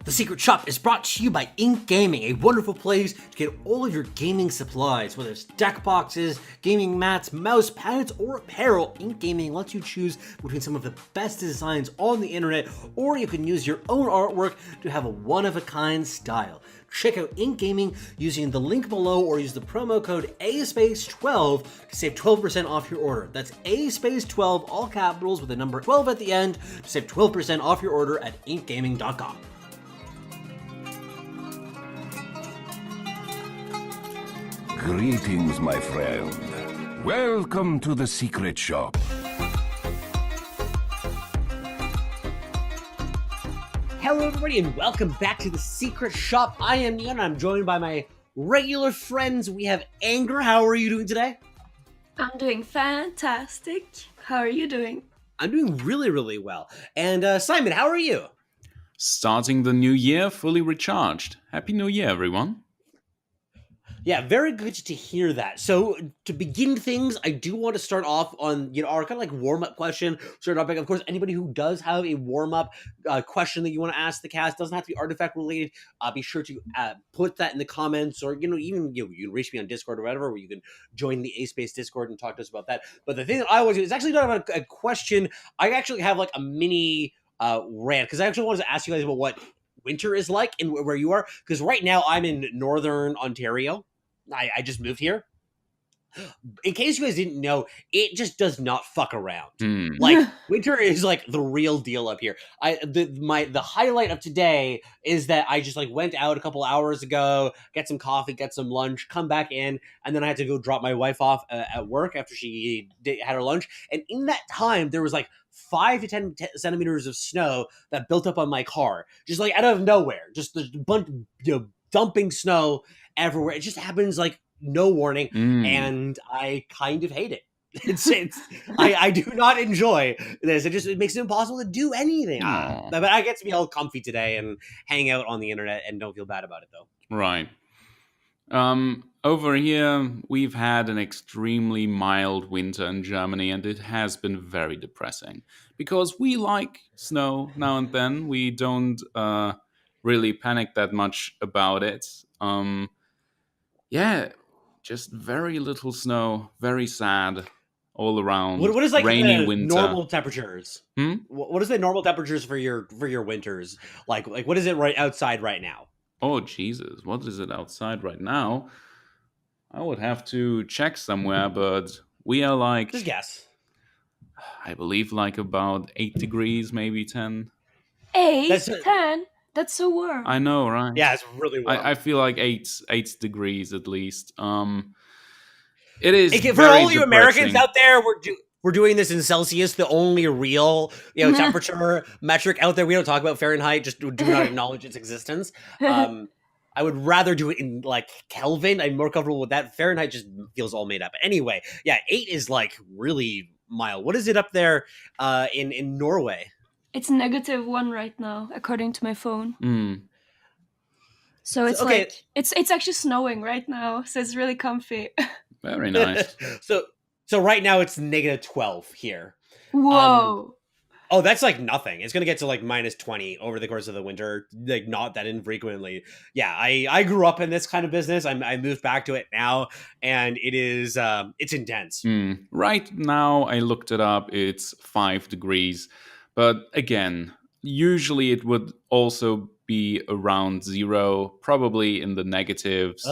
The Secret Shop is brought to you by Ink Gaming, a wonderful place to get all of your gaming supplies, whether it's deck boxes, gaming mats, mouse pads, or apparel. Ink Gaming lets you choose between some of the best designs on the internet, or you can use your own artwork to have a one-of-a-kind style. Check out Ink Gaming using the link below or use the promo code A12 to save 12% off your order. That's A12, all capitals with the number 12 at the end, to save 12% off your order at inkgaming.com. Greetings, my friend. Welcome to the Secret Shop. Hello everybody and welcome back to the Secret Shop. I am Ian and I'm joined by my regular friends. We have Anger. How are you doing today? I'm doing fantastic. How are you doing? I'm doing really well. And Simon, how are you? Starting the new year fully recharged. Happy New Year, everyone. Yeah, very good to hear that. So to begin things, I do want to start off on, our kind of like warm-up question. Start off, of course, anybody who does have a warm-up question that you want to ask the cast, doesn't have to be artifact related. Be sure to put that in the comments, or even you can reach me on Discord or whatever, where you can join the A-Space Discord and talk to us about that. But the thing that I always do is actually not about a question. I actually have like a mini rant, because I actually wanted to ask you guys about what winter is like and where you are, because right now I'm in northern Ontario. I just moved here. In case you guys didn't know, it just does not fuck around. Like, winter is like the real deal up here. The highlight of today is that I just like went out a couple hours ago, get some coffee, get some lunch, come back in, and then I had to go drop my wife off at work after she had her lunch. And in that time, there was like 5 to 10 centimeters of snow that built up on my car, just like out of nowhere, just a bunch, dumping snow everywhere. It just happens like no warning, and I kind of hate it. I do not enjoy this. It makes it impossible to do anything. But I get to be all comfy today and hang out on the internet and don't feel bad about it though. Right. Over here, we've had an extremely mild winter in Germany, and it has been very depressing because we like snow now and then. We don't really panic that much about it. Yeah, just very little snow, very sad all around. What is like rainy the winter. Normal temperatures? What is the normal temperatures for your winters? Like what is it right outside right now? Oh Jesus, what is it outside right now? I would have to check somewhere, but we are like, Just guess. I believe like about 8 degrees, maybe 10. 8, 10? That's so warm. I know, right? Yeah, it's really warm. I feel like 8 degrees at least. It is for all you Americans out there. We're doing this in Celsius, the only real temperature metric out there. We don't talk about Fahrenheit; just do not acknowledge its existence. I would rather do it in like Kelvin. I'm more comfortable with that. Fahrenheit just feels all made up. Anyway, yeah, 8 is like really mild. What is it up there in Norway? It's -1 right now, according to my phone. So it's okay. like it's actually snowing right now, so it's really comfy. Very nice. So right now it's -12 here. Whoa. Oh, that's like nothing. It's gonna get to like -20 over the course of the winter, like not that infrequently. Yeah, I grew up in this kind of business. I moved back to it now, and it is it's intense. Right now, I looked it up. It's 5 degrees, but again, usually it would also be around 0, probably in the negatives.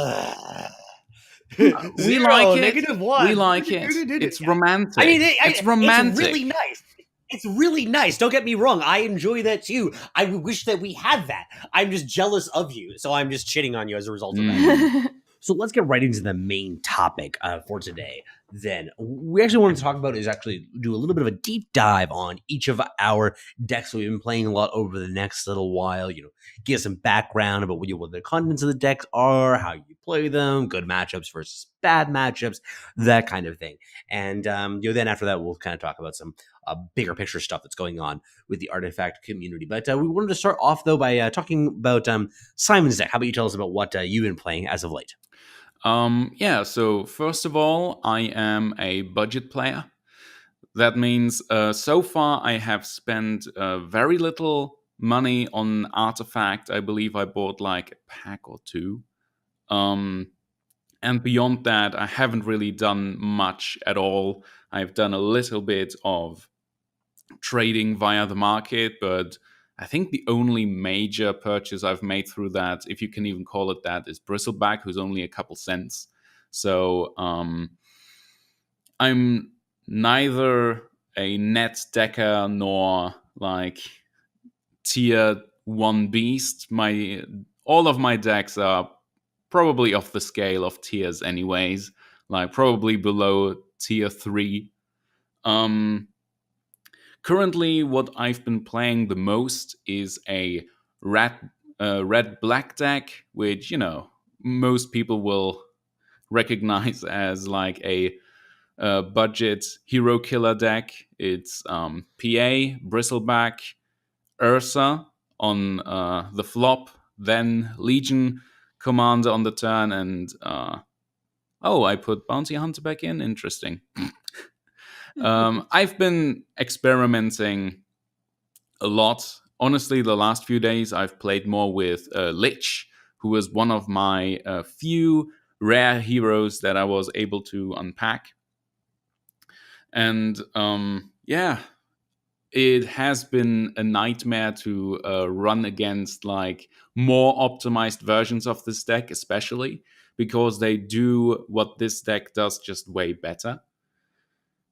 We like it. -1. We like it. It's romantic. I mean, it's romantic. It's really nice. It's really nice. Don't get me wrong. I enjoy that too. I wish that we had that. I'm just jealous of you. So I'm just shitting on you as a result of that. So let's get right into the main topic for today. Then we actually want to talk about is actually do a little bit of a deep dive on each of our decks that we've been playing a lot over the next little while. Give some background about what the contents of the decks are, how you play them, good matchups versus bad matchups, that kind of thing. And then after that, we'll kind of talk about some bigger picture stuff that's going on with the artifact community. But we wanted to start off though by talking about Simon's deck. How about you tell us about what you've been playing as of late? So first of all, I am a budget player. That means so far I have spent very little money on Artifact. I believe I bought like a pack or two. And beyond that, I haven't really done much at all. I've done a little bit of trading via the market, but I think the only major purchase I've made through that, if you can even call it that, is Bristleback, who's only a couple cents. So I'm neither a net decker nor like tier 1 beast. All of my decks are probably off the scale of tiers anyways, like probably below tier 3. Currently, what I've been playing the most is a red black deck, which, most people will recognize as like a budget hero killer deck. It's PA, Bristleback, Ursa on the flop, then Legion Commander on the turn, and I put Bounty Hunter back in. Interesting. I've been experimenting a lot. Honestly, the last few days I've played more with Lich, who was one of my few rare heroes that I was able to unpack. And it has been a nightmare to run against like more optimized versions of this deck, especially because they do what this deck does just way better.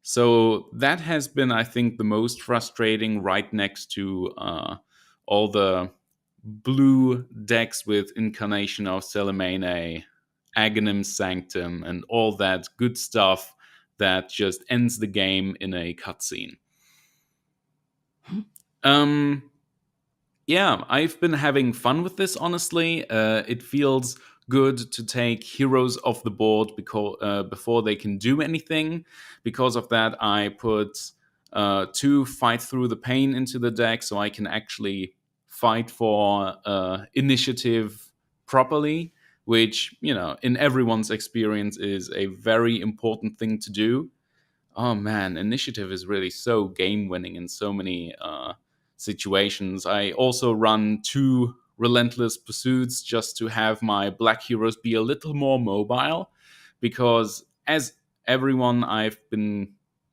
So that has been, I think, the most frustrating, right next to all the blue decks with Incarnation of Celemene, Aghanim Sanctum, and all that good stuff that just ends the game in a cutscene. I've been having fun with this, honestly. It feels good to take heroes off the board before they can do anything. Because of that, I put 2 Fight Through the Pain into the deck, so I can actually fight for initiative properly, which, in everyone's experience is a very important thing to do. Oh man, initiative is really so game-winning in so many situations. I also run 2 Relentless Pursuits just to have my black heroes be a little more mobile, because as everyone, I've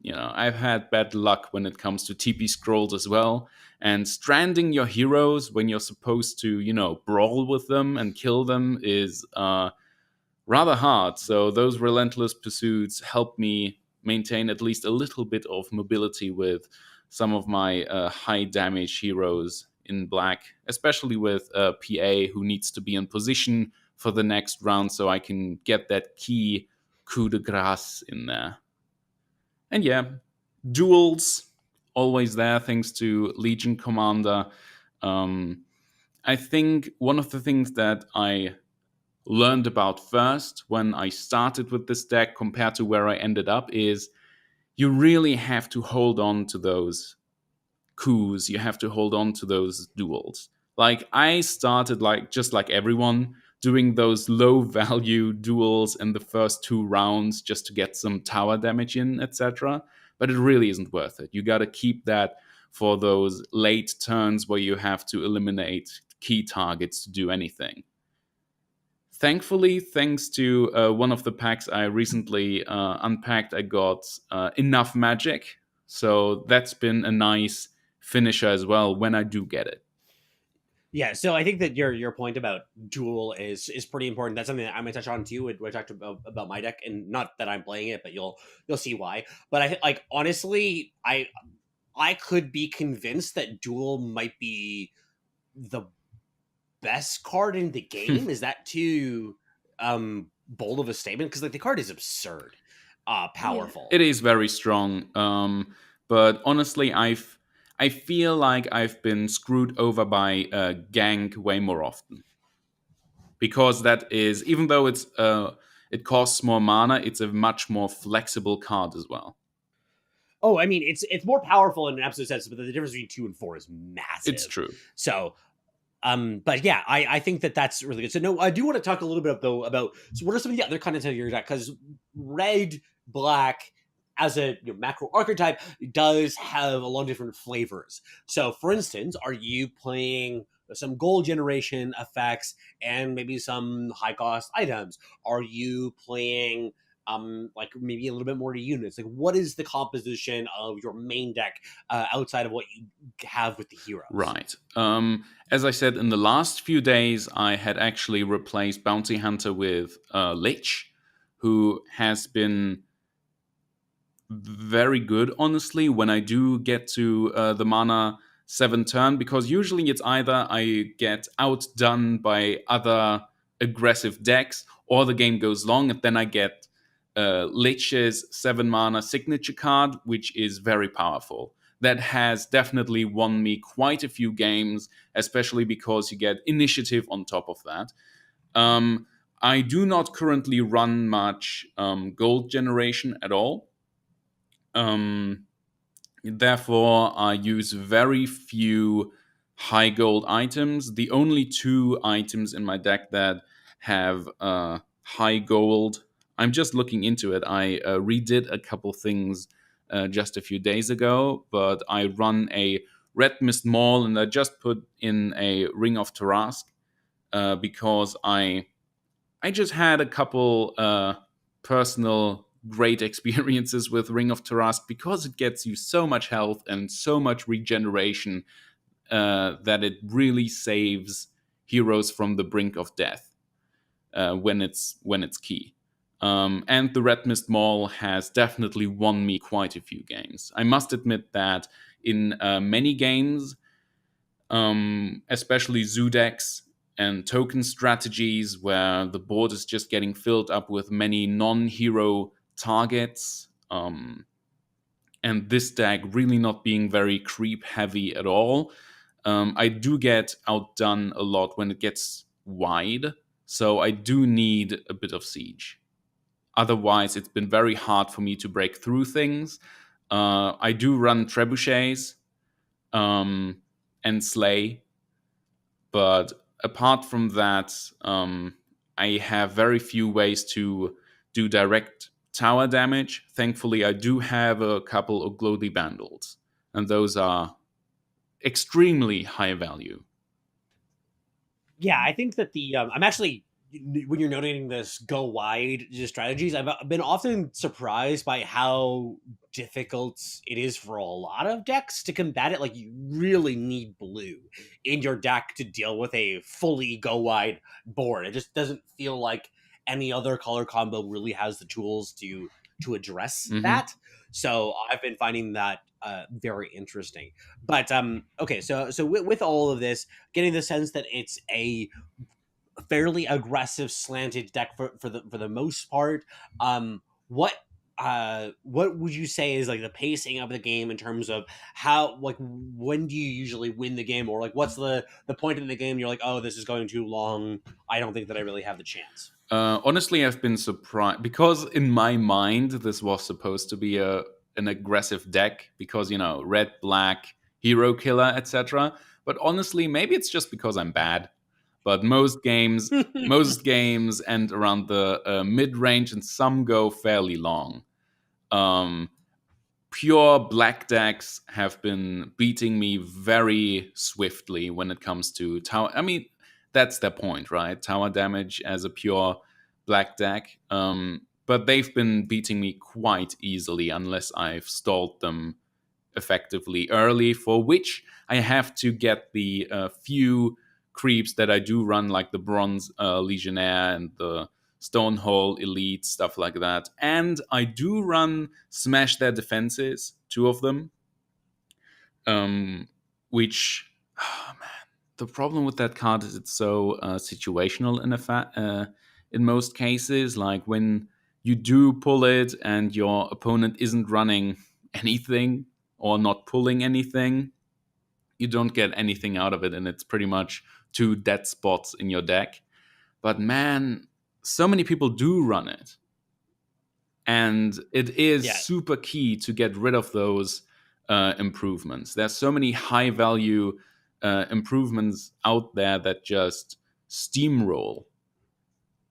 had bad luck when it comes to TP scrolls as well, and stranding your heroes when you're supposed to, brawl with them and kill them is rather hard. So those Relentless Pursuits help me maintain at least a little bit of mobility with some of my high damage heroes in black, especially with PA, who needs to be in position for the next round so I can get that key coup de grace in there. And duels, always there thanks to Legion Commander. I think one of the things that I learned about first when I started with this deck compared to where I ended up is you really have to hold on to those coups. You have to hold on to those duels. Like, I started just like everyone, doing those low value duels in the first 2 rounds just to get some tower damage in, etc. But it really isn't worth it. You got to keep that for those late turns where you have to eliminate key targets to do anything. Thankfully, thanks to one of the packs I recently unpacked, I got enough magic. So that's been a nice finisher as well when I do get it. Yeah, so I think that your point about duel is pretty important. That's something that I'm gonna touch on too when I talked about my deck, and not that I'm playing it, but you'll see why. But honestly, I could be convinced that duel might be the best card in the game. Is that too bold of a statement? Because the card is absurd powerful. It is very strong. But honestly, I feel like I've been screwed over by gank way more often. Because that is, even though it costs more mana, it's a much more flexible card as well. Oh, I mean, it's more powerful in an absolute sense, but the difference between 2 and 4 is massive. It's true. So, but yeah, I think that's really good. So no, I do want to talk a little bit about so what are some of the other content of your deck? Because red, black, as a macro archetype does have a lot of different flavors. So, for instance, are you playing some gold generation effects and maybe some high cost items? Are you playing like maybe a little bit more to units? Like, what is the composition of your main deck outside of what you have with the heroes? Right. As I said, in the last few days, I had actually replaced Bounty Hunter with Lich, who has been very good, honestly, when I do get to the mana 7 turn, because usually it's either I get outdone by other aggressive decks, or the game goes long, and then I get Lich's 7 mana signature card, which is very powerful. That has definitely won me quite a few games, especially because you get initiative on top of that. I do not currently run much gold generation at all. Therefore, I use very few high gold items. The only 2 items in my deck that have high gold, I'm just looking into it. I redid a couple things just a few days ago, but I run a Red Mist Maul, and I just put in a Ring of Tarask because I just had a couple personal great experiences with Ring of Tarask, because it gets you so much health and so much regeneration that it really saves heroes from the brink of death when it's key. And the Red Mist Maul has definitely won me quite a few games. I must admit that in many games, especially zoo decks and token strategies, where the board is just getting filled up with many non-hero targets, and this deck really not being very creep heavy at all, I do get outdone a lot when it gets wide, so I do need a bit of siege. Otherwise, it's been very hard for me to break through things. I do run trebuchets and slay, but apart from that, I have very few ways to do direct tower damage. Thankfully, I do have a couple of Glody Bundles, and those are extremely high value. Yeah, I think that I'm actually, when you're noting this go wide strategies, I've been often surprised by how difficult it is for a lot of decks to combat it. Like, you really need blue in your deck to deal with a fully go wide board. It just doesn't feel like any other color combo really has the tools to address that. So I've been finding that very interesting. But okay, so with all of this, getting the sense that it's a fairly aggressive slanted deck for the most part. What would you say is like the pacing of the game in terms of how, like, when do you usually win the game, or like what's the point in the game you're like, oh, this is going too long, I don't think that I really have the chance? Honestly, I've been surprised, because in my mind this was supposed to be an aggressive deck, because red, black, hero killer, etc. But honestly, maybe it's just because I'm bad. But most games end around the mid range, and some go fairly long. Pure black decks have been beating me very swiftly when it comes to tower. I mean, that's their point, right? Tower damage as a pure black deck. But they've been beating me quite easily unless I've stalled them effectively early, for which I have to get the few creeps that I do run, like the Bronze Legionnaire and the Stonehole Elite, stuff like that. And I do run Smash Their Defenses, 2 of them. Which, oh man, the problem with that card is it's so situational in most cases. Like, when you do pull it and your opponent isn't running anything or not pulling anything, you don't get anything out of it, and it's pretty much 2 dead spots in your deck. But man, so many people do run it, and it is super key to get rid of those improvements. There's so many high value improvements out there that just steamroll.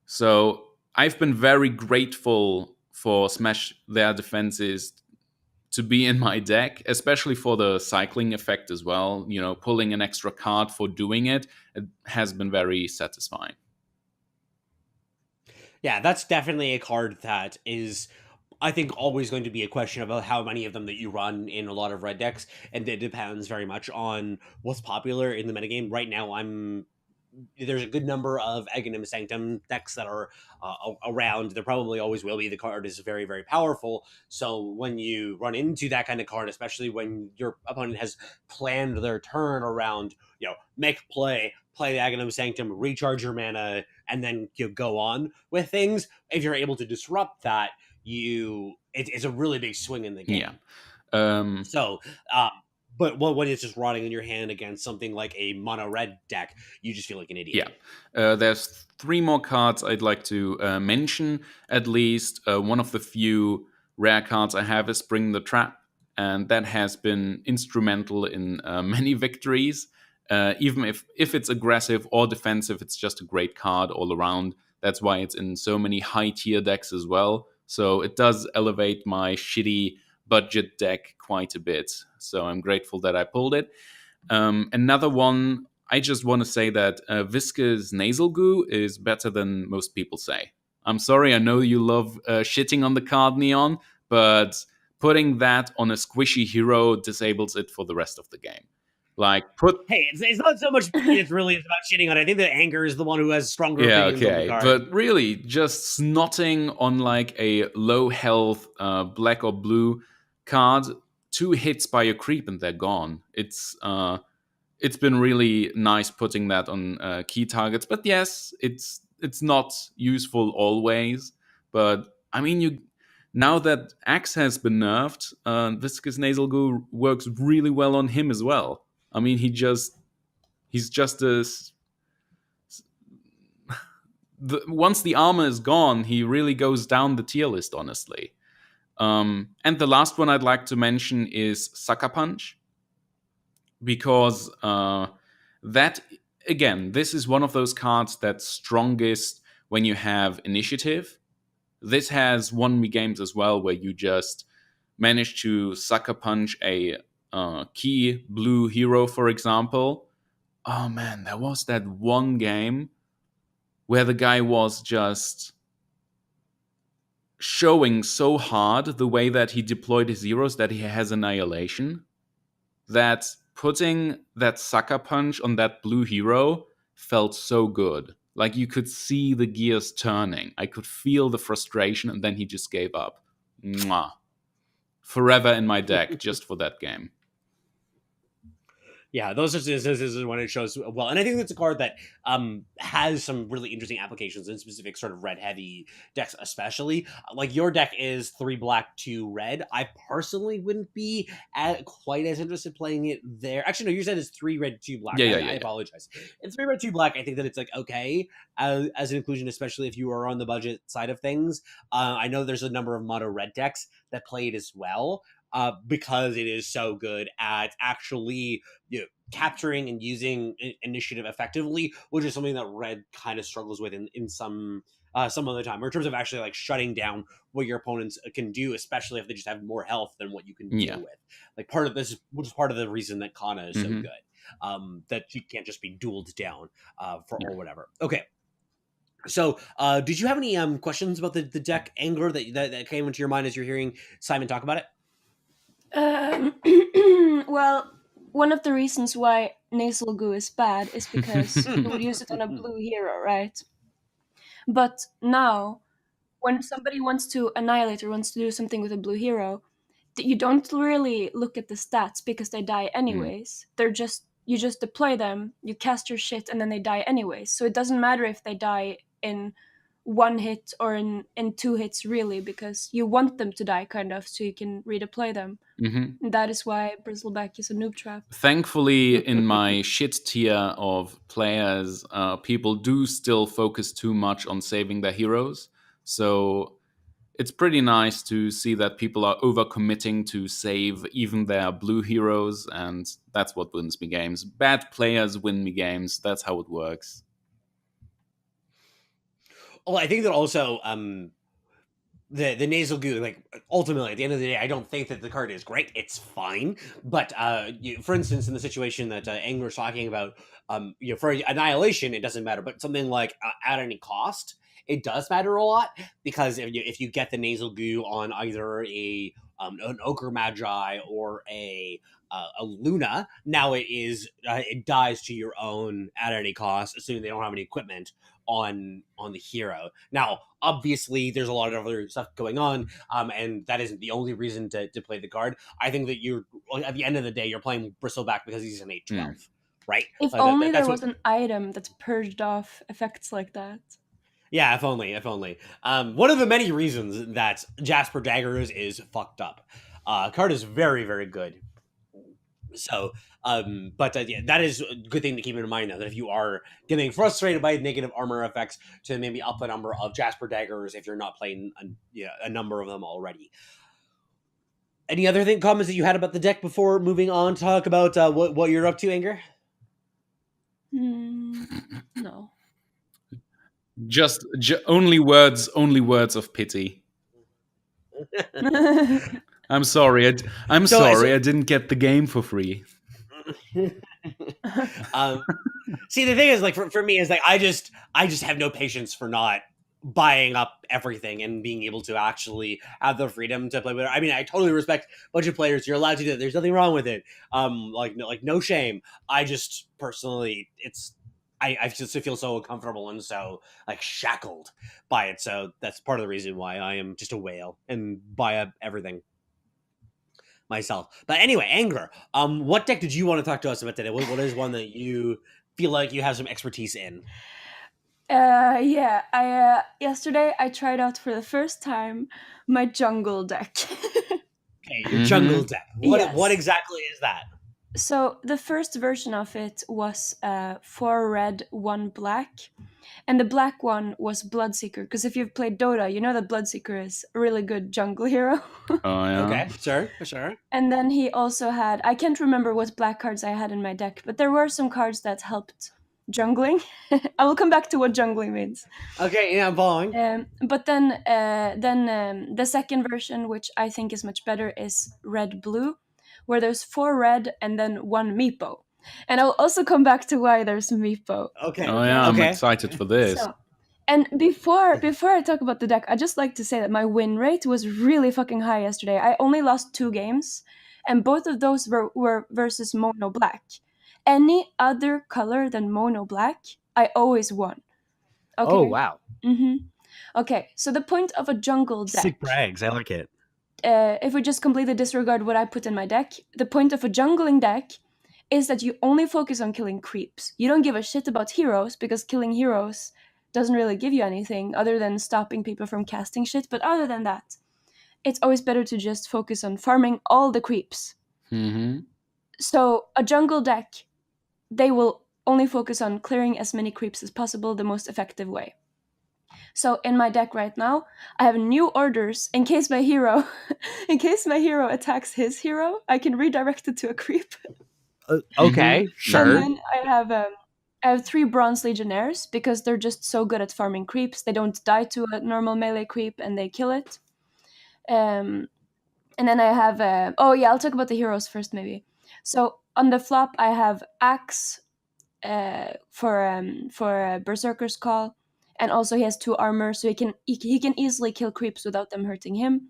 So I've been very grateful for Smash their defenses to be in my deck, especially for the cycling effect as well. Pulling an extra card for doing it has been very satisfying. Yeah, that's definitely a card that is, I think, always going to be a question about how many of them that you run in a lot of red decks, and it depends very much on what's popular in the metagame. Right now, there's a good number of Aghanim Sanctum decks that are around. There probably always will be. The card is very, very powerful. So when you run into that kind of card, especially when your opponent has planned their turn around, make play the Aghanim Sanctum, recharge your mana, and then you go on with things. If you're able to disrupt that, it's a really big swing in the game. Yeah. So, but when it's just rotting in your hand against something like a mono red deck, you just feel like an idiot. Yeah. There's 3 more cards I'd like to mention, at least. One of the few rare cards I have is Bring the Trap, and that has been instrumental in many victories. Even if it's aggressive or defensive, it's just a great card all around. That's why it's in so many high-tier decks as well. So it does elevate my shitty budget deck quite a bit. So I'm grateful that I pulled it. Another one, I just want to say that Visca's Nasal Goo is better than most people say. I'm sorry, I know you love shitting on the card Neon, but putting that on a squishy hero disables it for the rest of the game. Hey, it's not so much it really is about shitting on it. I think that Anger is the one who has stronger opinions on the card. But really, just snotting on a low health black or blue card, 2 hits by a creep and they're gone. It's been really nice putting that on key targets. But yes, it's not useful always. But I mean, now that Axe has been nerfed, Viscous Nasal Goo works really well on him as well. I mean, he's just once the armor is gone, he really goes down the tier list, honestly. And the last one I'd like to mention is Sucker Punch, because that, again, this is one of those cards that's strongest when you have initiative. This has won me games as well, where you just manage to Sucker Punch a key blue hero, for example. Oh man, there was that one game where the guy was just showing so hard the way that he deployed his heroes that he has Annihilation, that putting that Sucker Punch on that blue hero felt so good. Like, you could see the gears turning. I could feel the frustration, and then he just gave up. Mwah. Forever in my deck just for that game. Yeah, those are instances when it shows well, and I think that's a card that has some really interesting applications in specific sort of red heavy decks, especially. Like, your deck is 3 black, 2 red. I personally wouldn't be quite as interested playing it there. Actually, no, you said it's 3 red, 2 black. Yeah, I apologize. It's 3 red, 2 black. I think that it's okay as an inclusion, especially if you are on the budget side of things. I know there's a number of mono red decks that play it as well. Because it is so good at actually capturing and using initiative effectively, which is something that red kind of struggles with in some of the time, or in terms of actually shutting down what your opponents can do, especially if they just have more health than what you can deal with. Part of this, which is part of the reason that Kana is so good, that you can't just be dueled down or whatever. Okay. So, did you have any questions about the deck Anger that came into your mind as you're hearing Simon talk about it? Well, one of the reasons why Nasal Goo is bad is because you would use it on a blue hero, right? But now, when somebody wants to annihilate or wants to do something with a blue hero, you don't really look at the stats because they die anyways. You just deploy them, you cast your shit, and then they die anyways. So it doesn't matter if they die in 1 hit or in 2 hits, really, because you want them to die, kind of, so you can redeploy them. That is why Bristleback is a noob trap. Thankfully, in my shit tier of players, people do still focus too much on saving their heroes. So it's pretty nice to see that people are overcommitting to save even their blue heroes, and that's what wins me games. Bad players win me games. That's how it works. Well, I think that also the nasal goo, like ultimately at the end of the day, I don't think that the card is great. It's fine, but for instance, in the situation that Angler's talking about, for annihilation, it doesn't matter. But something like at any cost, it does matter a lot, because if you get the nasal goo on either an ochre magi or a Luna, now it dies to your own at any cost, assuming they don't have any equipment on the hero. Now, obviously, there's a lot of other stuff going on, and that isn't the only reason to play the card. I think that you're, at the end of the day, you're playing Bristleback because he's an 8/12, right? If only there was an item that purged off effects like that. Yeah, if only. One of the many reasons that Jasper Daggers is fucked up. Card is very, very good. So, yeah, that is a good thing to keep in mind, though, that if you are getting frustrated by negative armor effects, to maybe up the number of Jasper Daggers if you're not playing a number of them already. Any other comments that you had about the deck before moving on to talk about what you're up to, Anger? No. Just only words of pity. I'm sorry. I didn't get the game for free. See, the thing is, like, for me, is like I just have no patience for not buying up everything and being able to actually have the freedom to play with it. I mean, I totally respect a bunch of players. You're allowed to do it. There's nothing wrong with it. No shame. I just personally, I just feel so uncomfortable and so like shackled by it. So that's part of the reason why I am just a whale and buy up everything myself. But anyway, Anger, what deck did you want to talk to us about today? What is one that you feel like you have some expertise in? Yesterday I tried out for the first time my jungle deck. Okay, your jungle deck. What exactly is that? So the first version of it was 4 red, 1 black. And the black one was Bloodseeker, because if you've played Dota, you know that Bloodseeker is a really good jungle hero. Oh, yeah. Okay, sure. And then he also had, I can't remember what black cards I had in my deck, but there were some cards that helped jungling. I will come back to what jungling means. Okay, yeah, I'm following. But then the second version, which I think is much better, is red-blue, where there's 4 red and then 1 Meepo. And I'll also come back to why there's Meepo. Okay. Oh yeah, okay. I'm excited for this. And before I talk about the deck, I just like to say that my win rate was really fucking high yesterday. I only lost 2 games, and both of those were versus mono black. Any other color than mono black, I always won. Okay. Oh wow. Okay, so the point of a jungle deck. Sick brags, I like it. If we just completely disregard what I put in my deck, the point of a jungling deck is that you only focus on killing creeps. You don't give a shit about heroes, because killing heroes doesn't really give you anything other than stopping people from casting shit. But other than that, it's always better to just focus on farming all the creeps. So a jungle deck, they will only focus on clearing as many creeps as possible the most effective way. So in my deck right now, I have new orders in case my hero attacks his hero, I can redirect it to a creep. Okay, sure. And then I have 3 Bronze Legionnaires, because they're just so good at farming creeps. They don't die to a normal melee creep and they kill it. And then I have I'll talk about the heroes first maybe. So on the flop I have Axe for Berserker's Call, and also he has 2 armor, so he can easily kill creeps without them hurting him.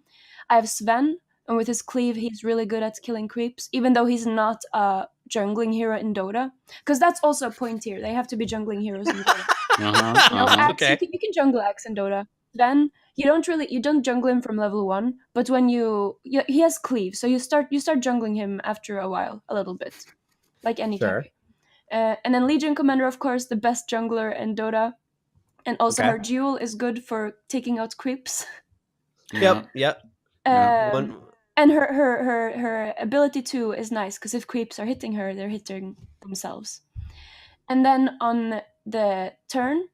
I have Sven, and with his cleave he's really good at killing creeps, even though he's not a jungling hero in Dota, because that's also a point here. They have to be jungling heroes in Dota. Axe, Okay. you can jungle Axe in Dota. Then you don't jungle him from level 1, but when he has cleave, so you start jungling him after a while, a little bit, like any carry. And then Legion Commander, of course, the best jungler in Dota, and also her duel is good for taking out creeps. Yep. And her ability too is nice, because if creeps are hitting her, they're hitting themselves. And then on the turn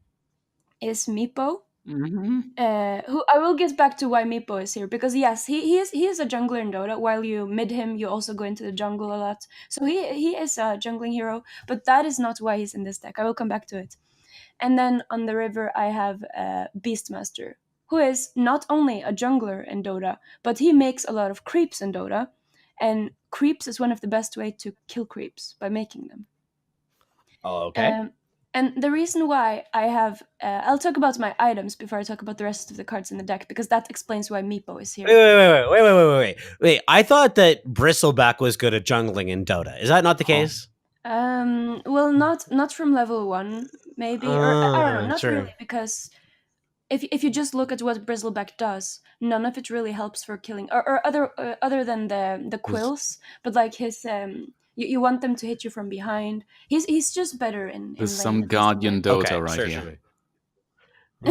is Meepo, who I will get back to why Meepo is here, because yes, he is a jungler in Dota. While you mid him, you also go into the jungle a lot, so he is a jungling hero, but that is not why he's in this deck. I will come back to it. And then on the river I have Beastmaster, who is not only a jungler in Dota, but he makes a lot of creeps in Dota, and creeps is one of the best way to kill creeps by making them. Oh, okay. And the reason why I have, I'll talk about my items before I talk about the rest of the cards in the deck, because that explains why Meepo is here. Wait. I thought that Bristleback was good at jungling in Dota. Is that not the case? Well, not from level 1, maybe, or I don't know, not sure. really, because if you just look at what Bristleback does, none of it really helps for killing, or other than the quills, but like his you want them to hit you from behind. He's just better in There's lane some defense Guardian than Dota Okay, right sure, here.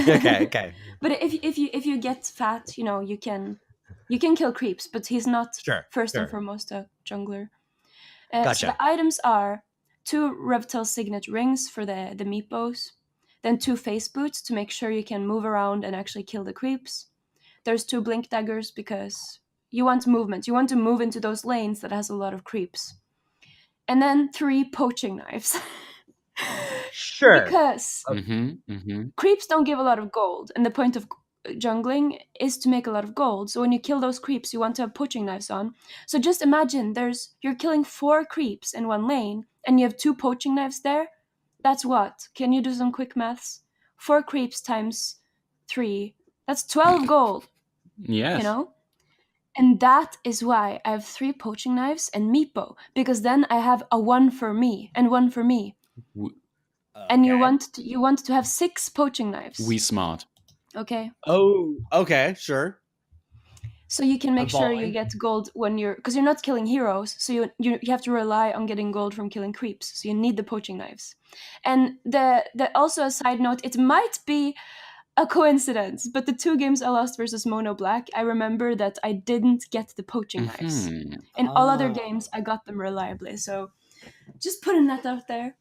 sure. Okay. But if you get fat, you can kill creeps, but he's not first and foremost a jungler. So Gotcha. the items are 2 Revtel Signet rings for the Meepos, then 2 face boots to make sure you can move around and actually kill the creeps. There's 2 blink daggers because you want movement. You want to move into those lanes that has a lot of creeps. And then 3 poaching knives. Sure. Because creeps don't give a lot of gold, and the point of jungling is to make a lot of gold. So when you kill those creeps, you want to have poaching knives on. So just imagine you're killing 4 creeps in one lane, and you have 2 poaching knives there. That's what? Can you do some quick maths? 4 creeps times 3. That's 12 gold. Yes. And that is why I have 3 poaching knives and Meepo, because then I have a 1 for me and 1 for me. And you want to have 6 poaching knives. We smart. Okay. Oh, okay, sure. So you can make sure you get gold because you're not killing heroes, so you have to rely on getting gold from killing creeps. So you need the poaching knives. And the also a side note, it might be a coincidence, but the 2 games I lost versus Mono Black, I remember that I didn't get the poaching knives. In all other games, I got them reliably. So just putting that out there.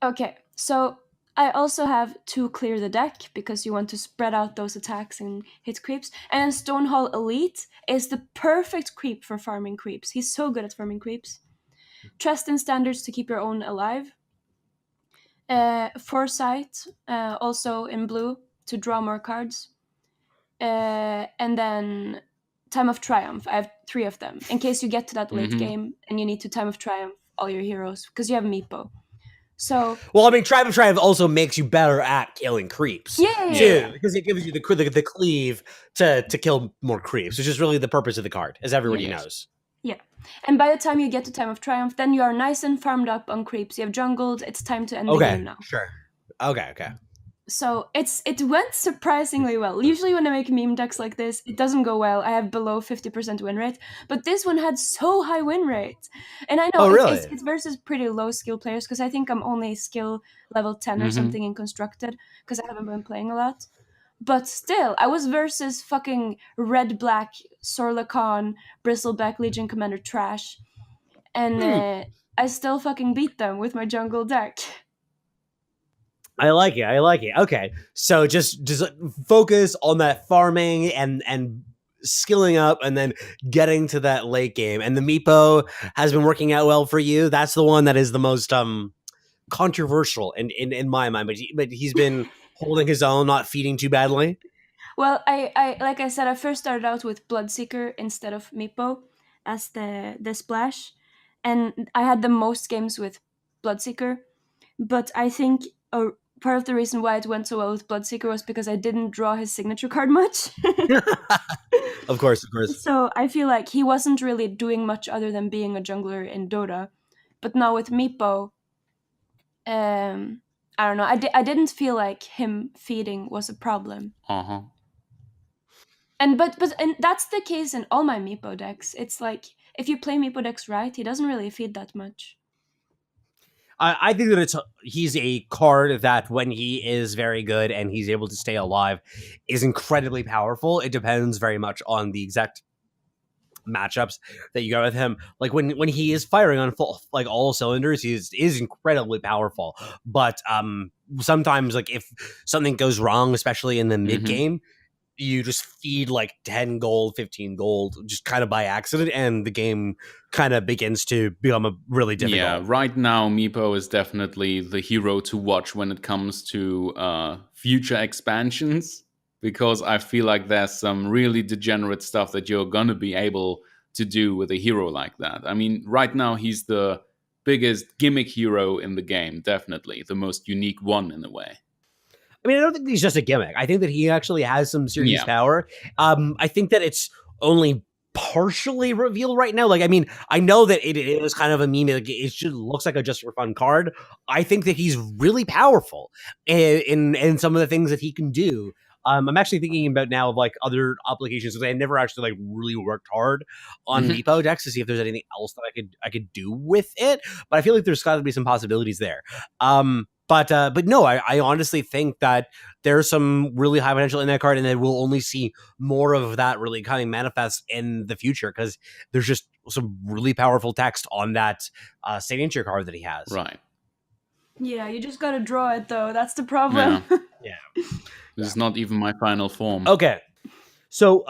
Okay, so I also have to clear the deck because you want to spread out those attacks and hit creeps. And then Stonehall Elite is the perfect creep for farming creeps. He's so good at farming creeps. Trust in standards to keep your own alive. Foresight, also in blue, to draw more cards. And then Time of Triumph. I have 3 of them in case you get to that late game and you need to Time of Triumph all your heroes because you have Meepo. So, well, I mean, Triumph also makes you better at killing creeps. Yeah. Because it gives you the cleave to kill more creeps, which is really the purpose of the card, as everybody knows. Yeah. And by the time you get to Time of Triumph, then you are nice and farmed up on creeps. You have jungled. It's time to end the game now. Sure. Okay. So it went surprisingly well. Usually when I make meme decks like this, it doesn't go well. I have below 50% win rate. But this one had so high win rate. And I know it's versus pretty low skill players because I think I'm only skill level 10 or something in Constructed because I haven't been playing a lot. But still, I was versus fucking red-black Sorlacan, Bristleback Legion Commander trash. And I still fucking beat them with my jungle deck. I like it. Okay. So just focus on that farming and skilling up and then getting to that late game. And the Meepo has been working out well for you. That's the one that is the most controversial in my mind, but he's been holding his own, not feeding too badly. Well, I like I said, I first started out with Bloodseeker instead of Meepo as the splash, and I had the most games with Bloodseeker, but I think part of the reason why it went so well with Bloodseeker was because I didn't draw his signature card much. Of course. So I feel like he wasn't really doing much other than being a jungler in Dota. But now with Meepo, I don't know. I didn't feel like him feeding was a problem. And but that's the case in all my Meepo decks. It's like if you play Meepo decks right, he doesn't really feed that much. I think that he's a card that when he is very good and he's able to stay alive is incredibly powerful. It depends very much on the exact matchups that you go with him. Like when he is firing on all cylinders, he is incredibly powerful. But sometimes like if something goes wrong, especially in the mid game, you just feed like 10 gold, 15 gold, just kind of by accident, and the game kind of begins to become a really difficult. Yeah, right now Meepo is definitely the hero to watch when it comes to future expansions, because I feel like there's some really degenerate stuff that you're gonna be able to do with a hero like that. I mean, right now he's the biggest gimmick hero in the game, definitely the most unique one in a way. I mean, I don't think he's just a gimmick. I think that he actually has some serious Yeah. power. I think that it's only partially revealed right now. Like, I mean, I know that it is kind of a meme. Like, it just looks like a just for fun card. I think that he's really powerful in some of the things that he can do. I'm actually thinking about now of like other applications, because I never actually like really worked hard on Meepo decks to see if there's anything else that I could do with it. But I feel like there's got to be some possibilities there. But no, I honestly think that there's some really high potential in that card, and that we'll only see more of that really kind of manifest in the future, because there's just some really powerful text on that signature card that he has. Right. Yeah, you just gotta draw it though. That's the problem. Yeah. This is not even my final form. Okay. So,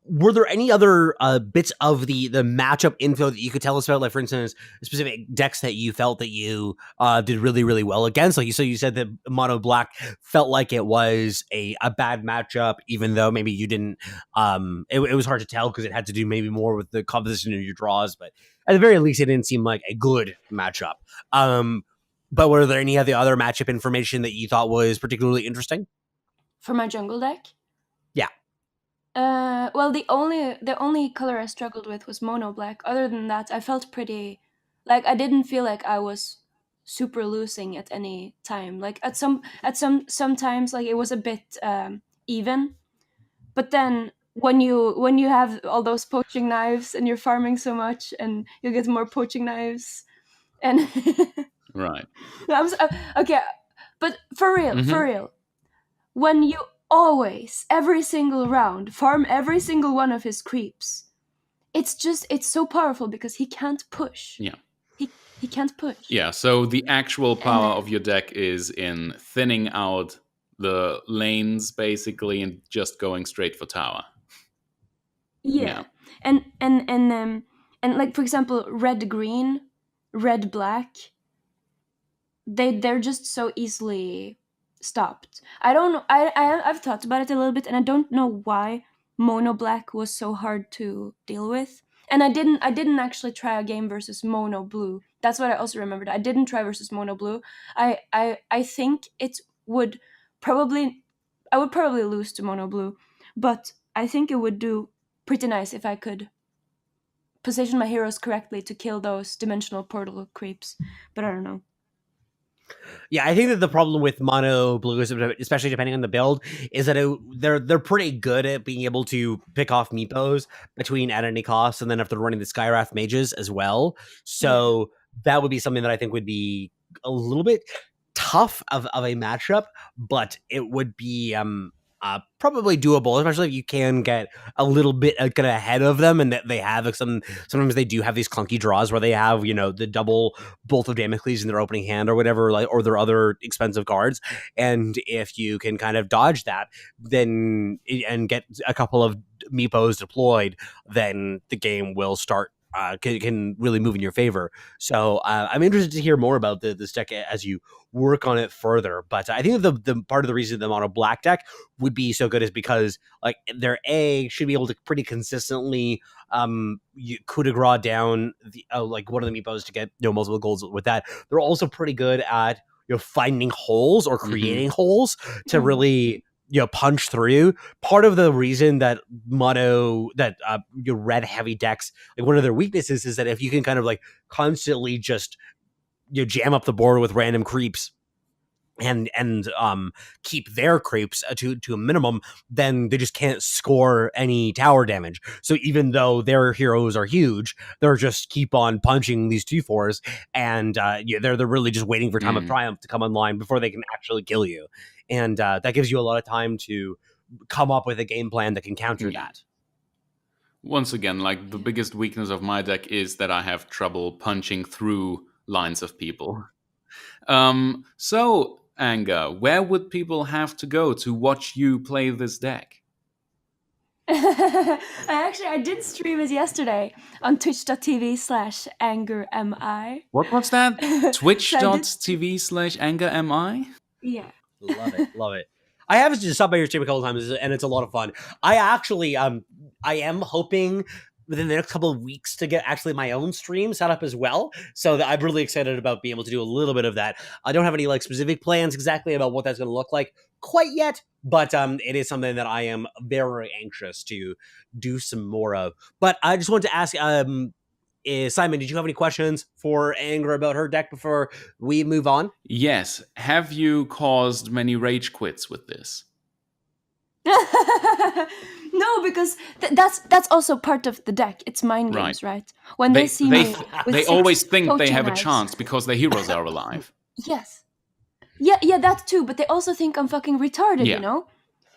were there any other bits of the matchup info that you could tell us about? Like, for instance, specific decks that you felt that you did really, really well against. Like, you said that Mono Black felt like it was a bad matchup, even though maybe you didn't. It was hard to tell because it had to do maybe more with the composition of your draws, but at the very least, it didn't seem like a good matchup. But were there any of the other matchup information that you thought was particularly interesting For my jungle deck? Yeah. Well, the only color I struggled with was mono black. Other than that, I felt pretty, like, I didn't feel like I was super losing at any time. Like at some sometimes, like, it was a bit even, but then when you have all those poaching knives and you're farming so much, and you get more poaching knives, and Right. okay, but for real, when you always, every single round, farm every single one of his creeps, it's so powerful because he can't push. Yeah. He can't push. Yeah, so the actual power of your deck is in thinning out the lanes, basically, and just going straight for tower. Yeah. And like, for example, red green, red black, they're just so easily stopped. I don't know. I've thought about it a little bit, and I don't know why mono black was so hard to deal with. And I didn't actually try a game versus mono blue. That's what I also remembered. I didn't try versus mono blue. I think it would probably I would probably lose to mono blue, but I think it would do pretty nice if I could position my heroes correctly to kill those dimensional portal creeps. But I don't know. Yeah, I think that the problem with mono blue, especially depending on the build, is that they're pretty good at being able to pick off meepos between at any cost, and then if they're running the Skywrath mages as well. So that would be something that I think would be a little bit tough of a matchup, but it would be probably doable, especially if you can get a little bit kind of ahead of them, and that they have sometimes they do have these clunky draws where they have, the double bolt of Damocles in their opening hand or whatever, like, or their other expensive cards. And if you can kind of dodge that, then and get a couple of meepos deployed, then the game will start can really move in your favor. So I'm interested to hear more about this deck as you work on it further. But I think the part of the reason the mono black deck would be so good is because, like, their A should be able to pretty consistently coup de grace down the like one of the meepos to get multiple goals with that. They're also pretty good at finding holes or creating holes to really punch through. Part of the reason that your red heavy decks, like, one of their weaknesses is that if you can kind of like constantly just jam up the board with random creeps and keep their creeps to a minimum, then they just can't score any tower damage. So even though their heroes are huge, they're just keep on punching these 2/4s, and they're really just waiting for Time of Triumph to come online before they can actually kill you. And that gives you a lot of time to come up with a game plan that can counter that. Once again, like, the biggest weakness of my deck is that I have trouble punching through lines of people. So, Anga, where would people have to go to watch you play this deck? I did stream it yesterday on twitch.tv/angermi. What was that? So I did- Twitch.tv/angermi? Yeah. Love it, love it. I have just stopped by your stream a couple times, and it's a lot of fun. I actually, I am hoping within the next couple of weeks to get actually my own stream set up as well. So that I'm really excited about being able to do a little bit of that. I don't have any like specific plans exactly about what that's going to look like quite yet, but it is something that I am very anxious to do some more of. But I just wanted to ask, Simon, did you have any questions for Anger about her deck before we move on? Yes. Have you caused many rage quits with this? No, because that's also part of the deck. It's mind games, right? When they see me, with they 6 always think they potion have a knives. chance because their heroes are alive. Yes. Yeah, that too. But they also think I'm fucking retarded, Yeah. you know?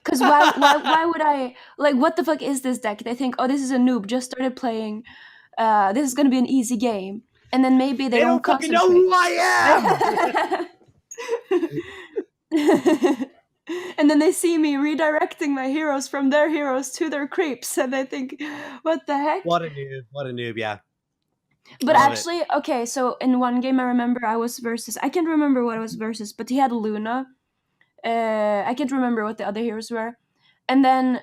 Because why would I, like, what the fuck is this deck? They think, oh, this is a noob, just started playing. This is gonna be an easy game, and then maybe they don't fucking know who I am. And then they see me redirecting my heroes from their heroes to their creeps, and they think, what the heck? What a noob, yeah. But Love actually, okay, so in one game I remember I was versus, I can't remember what I was versus, but he had Luna. I can't remember what the other heroes were. And then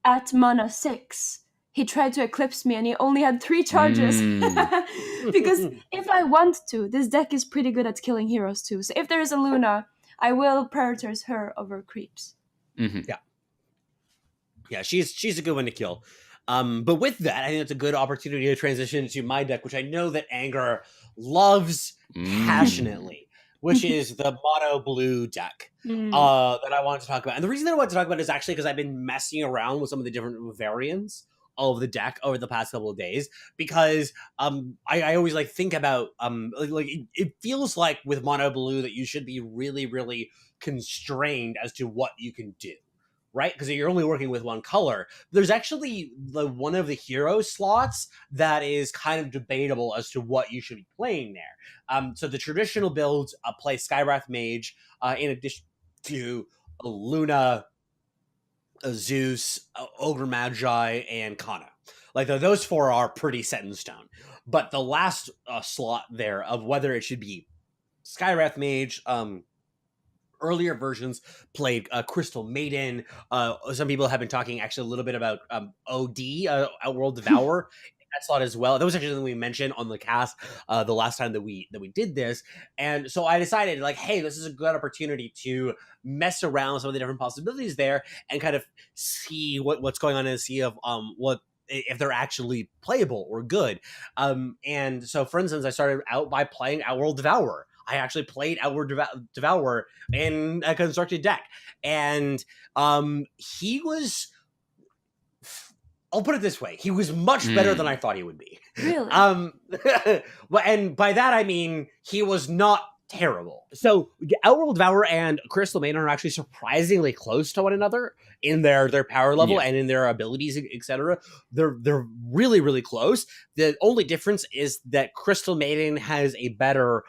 at mana 6, he tried to eclipse me and he only had 3 charges. Because if I want to, this deck is pretty good at killing heroes too. So if there is a Luna, I will prioritize her over creeps. Mm-hmm. Yeah, she's a good one to kill. But with that, I think it's a good opportunity to transition to my deck, which I know that Anger loves passionately, which is the mono blue deck that I wanted to talk about. And the reason that I wanted to talk about is actually because I've been messing around with some of the different variants of the deck over the past couple of days, because I always like think about it feels like with mono blue that you should be really, really constrained as to what you can do, right? Because you're only working with one color. There's actually one of the hero slots that is kind of debatable as to what you should be playing there. So the traditional builds play Skywrath Mage in addition to a Luna, a Zeus, Ogre Magi, and Kana. Like those 4 are pretty set in stone. But the last slot there of whether it should be Skywrath Mage, earlier versions played Crystal Maiden. Some people have been talking actually a little bit about OD, Outworld Devourer. That slot as well. That was actually something we mentioned on the cast the last time that we did this. And so I decided, like, hey, this is a good opportunity to mess around with some of the different possibilities there and kind of see what's going on and see of what if they're actually playable or good. And so, for instance, I started out by playing Outworld Devourer. I actually played Outward Devourer in a constructed deck. And he was, I'll put it this way, he was much better than I thought he would be. Really? And by that I mean he was not terrible. So Outworld Devourer and Crystal Maiden are actually surprisingly close to one another in their power level and in their abilities, etc. They're really, really close. The only difference is that Crystal Maiden has a better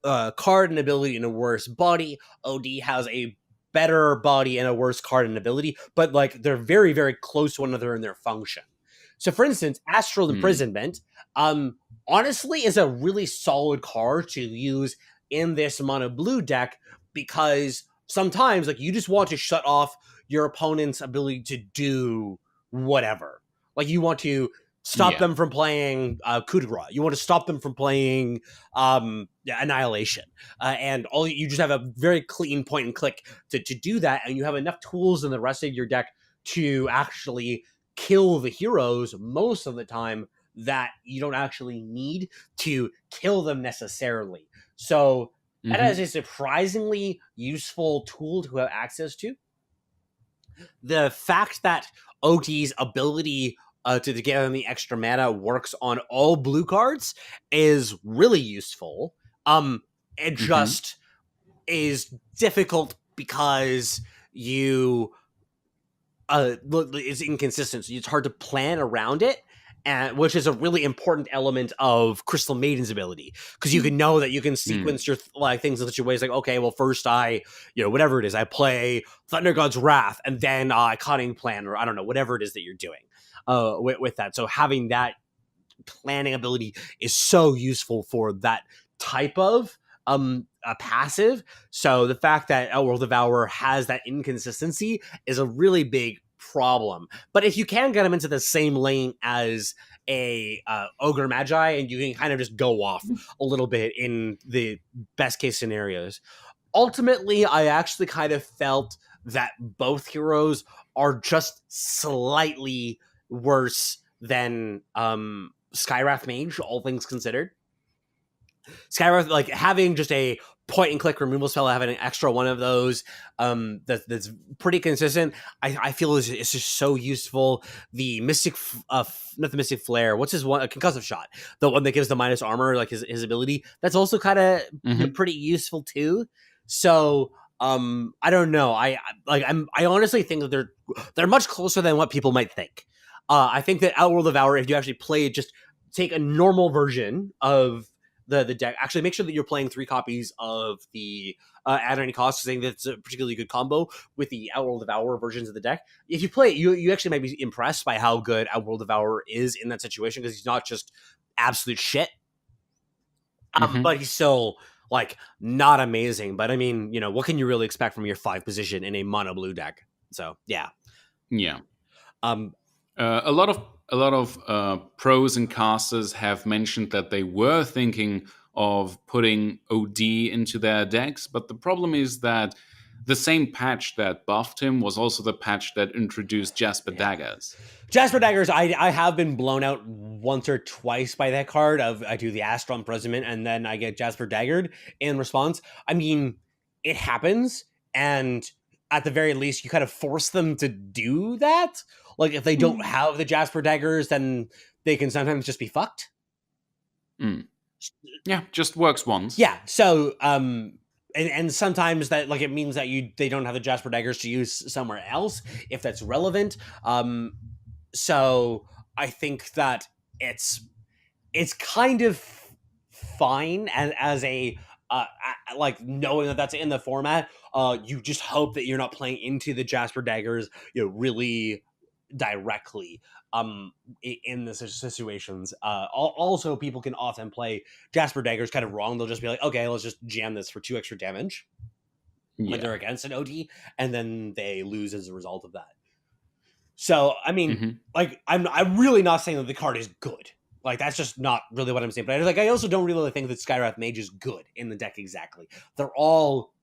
card and ability and a worse body. OD has a better body and a worse card and ability, but like they're very, very close to one another in their function. So for instance, Astral Imprisonment honestly is a really solid card to use in this mono blue deck, because sometimes like you just want to shut off your opponent's ability to do whatever. Like you want to stop them from playing coup de grace. You want to stop them from playing Annihilation. And you just have a very clean point and click to do that, and you have enough tools in the rest of your deck to actually kill the heroes most of the time that you don't actually need to kill them necessarily. So that is a surprisingly useful tool to have access to. The fact that OT's ability to get them the extra mana works on all blue cards is really useful. It just is difficult because it's inconsistent. So it's hard to plan around it. and which is a really important element of Crystal Maiden's ability, because you can know that you can sequence your things in such a way. It's like, okay, well, first I, whatever it is, I play Thunder God's Wrath, and then Cunning Plan, or I don't know, whatever it is that you're doing with that. So having that planning ability is so useful for that type of a passive. So the fact that Outworld Devourer has that inconsistency is a really big problem. But if you can get him into the same lane as a Ogre Magi, and you can kind of just go off a little bit in the best case scenarios. Ultimately, I actually kind of felt that both heroes are just slightly worse than Skywrath Mage, all things considered. Skywrath, like, having just a point and click removal spell, having an extra one of those, that's pretty consistent. I feel it's just so useful. The Mystic, not the Mystic Flare. What's his one? A concussive shot, the one that gives the minus armor, like his ability. That's also kind of pretty useful too. So I don't know. I honestly think that they're much closer than what people might think. I think that Outworld Devourer, if you actually play it, just take a normal version of the deck. Actually, make sure that you're playing 3 copies of the at any cost. I think that's a particularly good combo with the Outworld Devourer versions of the deck. If you play it, you actually might be impressed by how good Outworld Devourer is in that situation, because he's not just absolute shit, but he's still like not amazing. But I mean, what can you really expect from your 5 position in a mono blue deck? So yeah. A lot of pros and casters have mentioned that they were thinking of putting OD into their decks, but the problem is that the same patch that buffed him was also the patch that introduced Jasper Daggers. Jasper Daggers, I have been blown out once or twice by that card. I do the Astral Imprisonment, and then I get Jasper Daggered in response. I mean, it happens, and at the very least, you kind of force them to do that. Like, if they don't have the Jasper Daggers, then they can sometimes just be fucked. Yeah, just works once. Yeah, so and sometimes that, like, it means that they don't have the Jasper Daggers to use somewhere else if that's relevant. So I think that it's kind of fine as a like, knowing that that's in the format. You just hope that you're not playing into the Jasper Daggers, really directly in the situations. Also, people can often play Jasper Daggers kind of wrong. They'll just be like, okay, let's just jam this for 2 extra damage when they're against an OD, and then they lose as a result of that. So I mean, like, I'm really not saying that the card is good. Like, that's just not really what I'm saying. But I also don't really think that Skywrath Mage is good in the deck exactly. They're all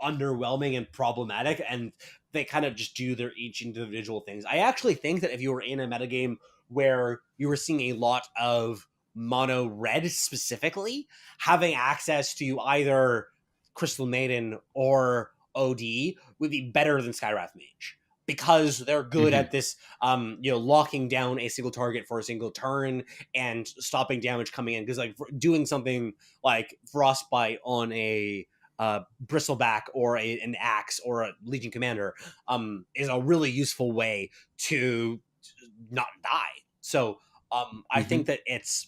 underwhelming and problematic, and they kind of just do their each individual things. I actually think that if you were in a metagame where you were seeing a lot of mono red specifically, having access to either Crystal Maiden or OD would be better than Skywrath Mage, because they're good at this, locking down a single target for a single turn and stopping damage coming in. Because, like, doing something like Frostbite on a Bristleback or an Axe or a Legion Commander is a really useful way to not die. So I think that it's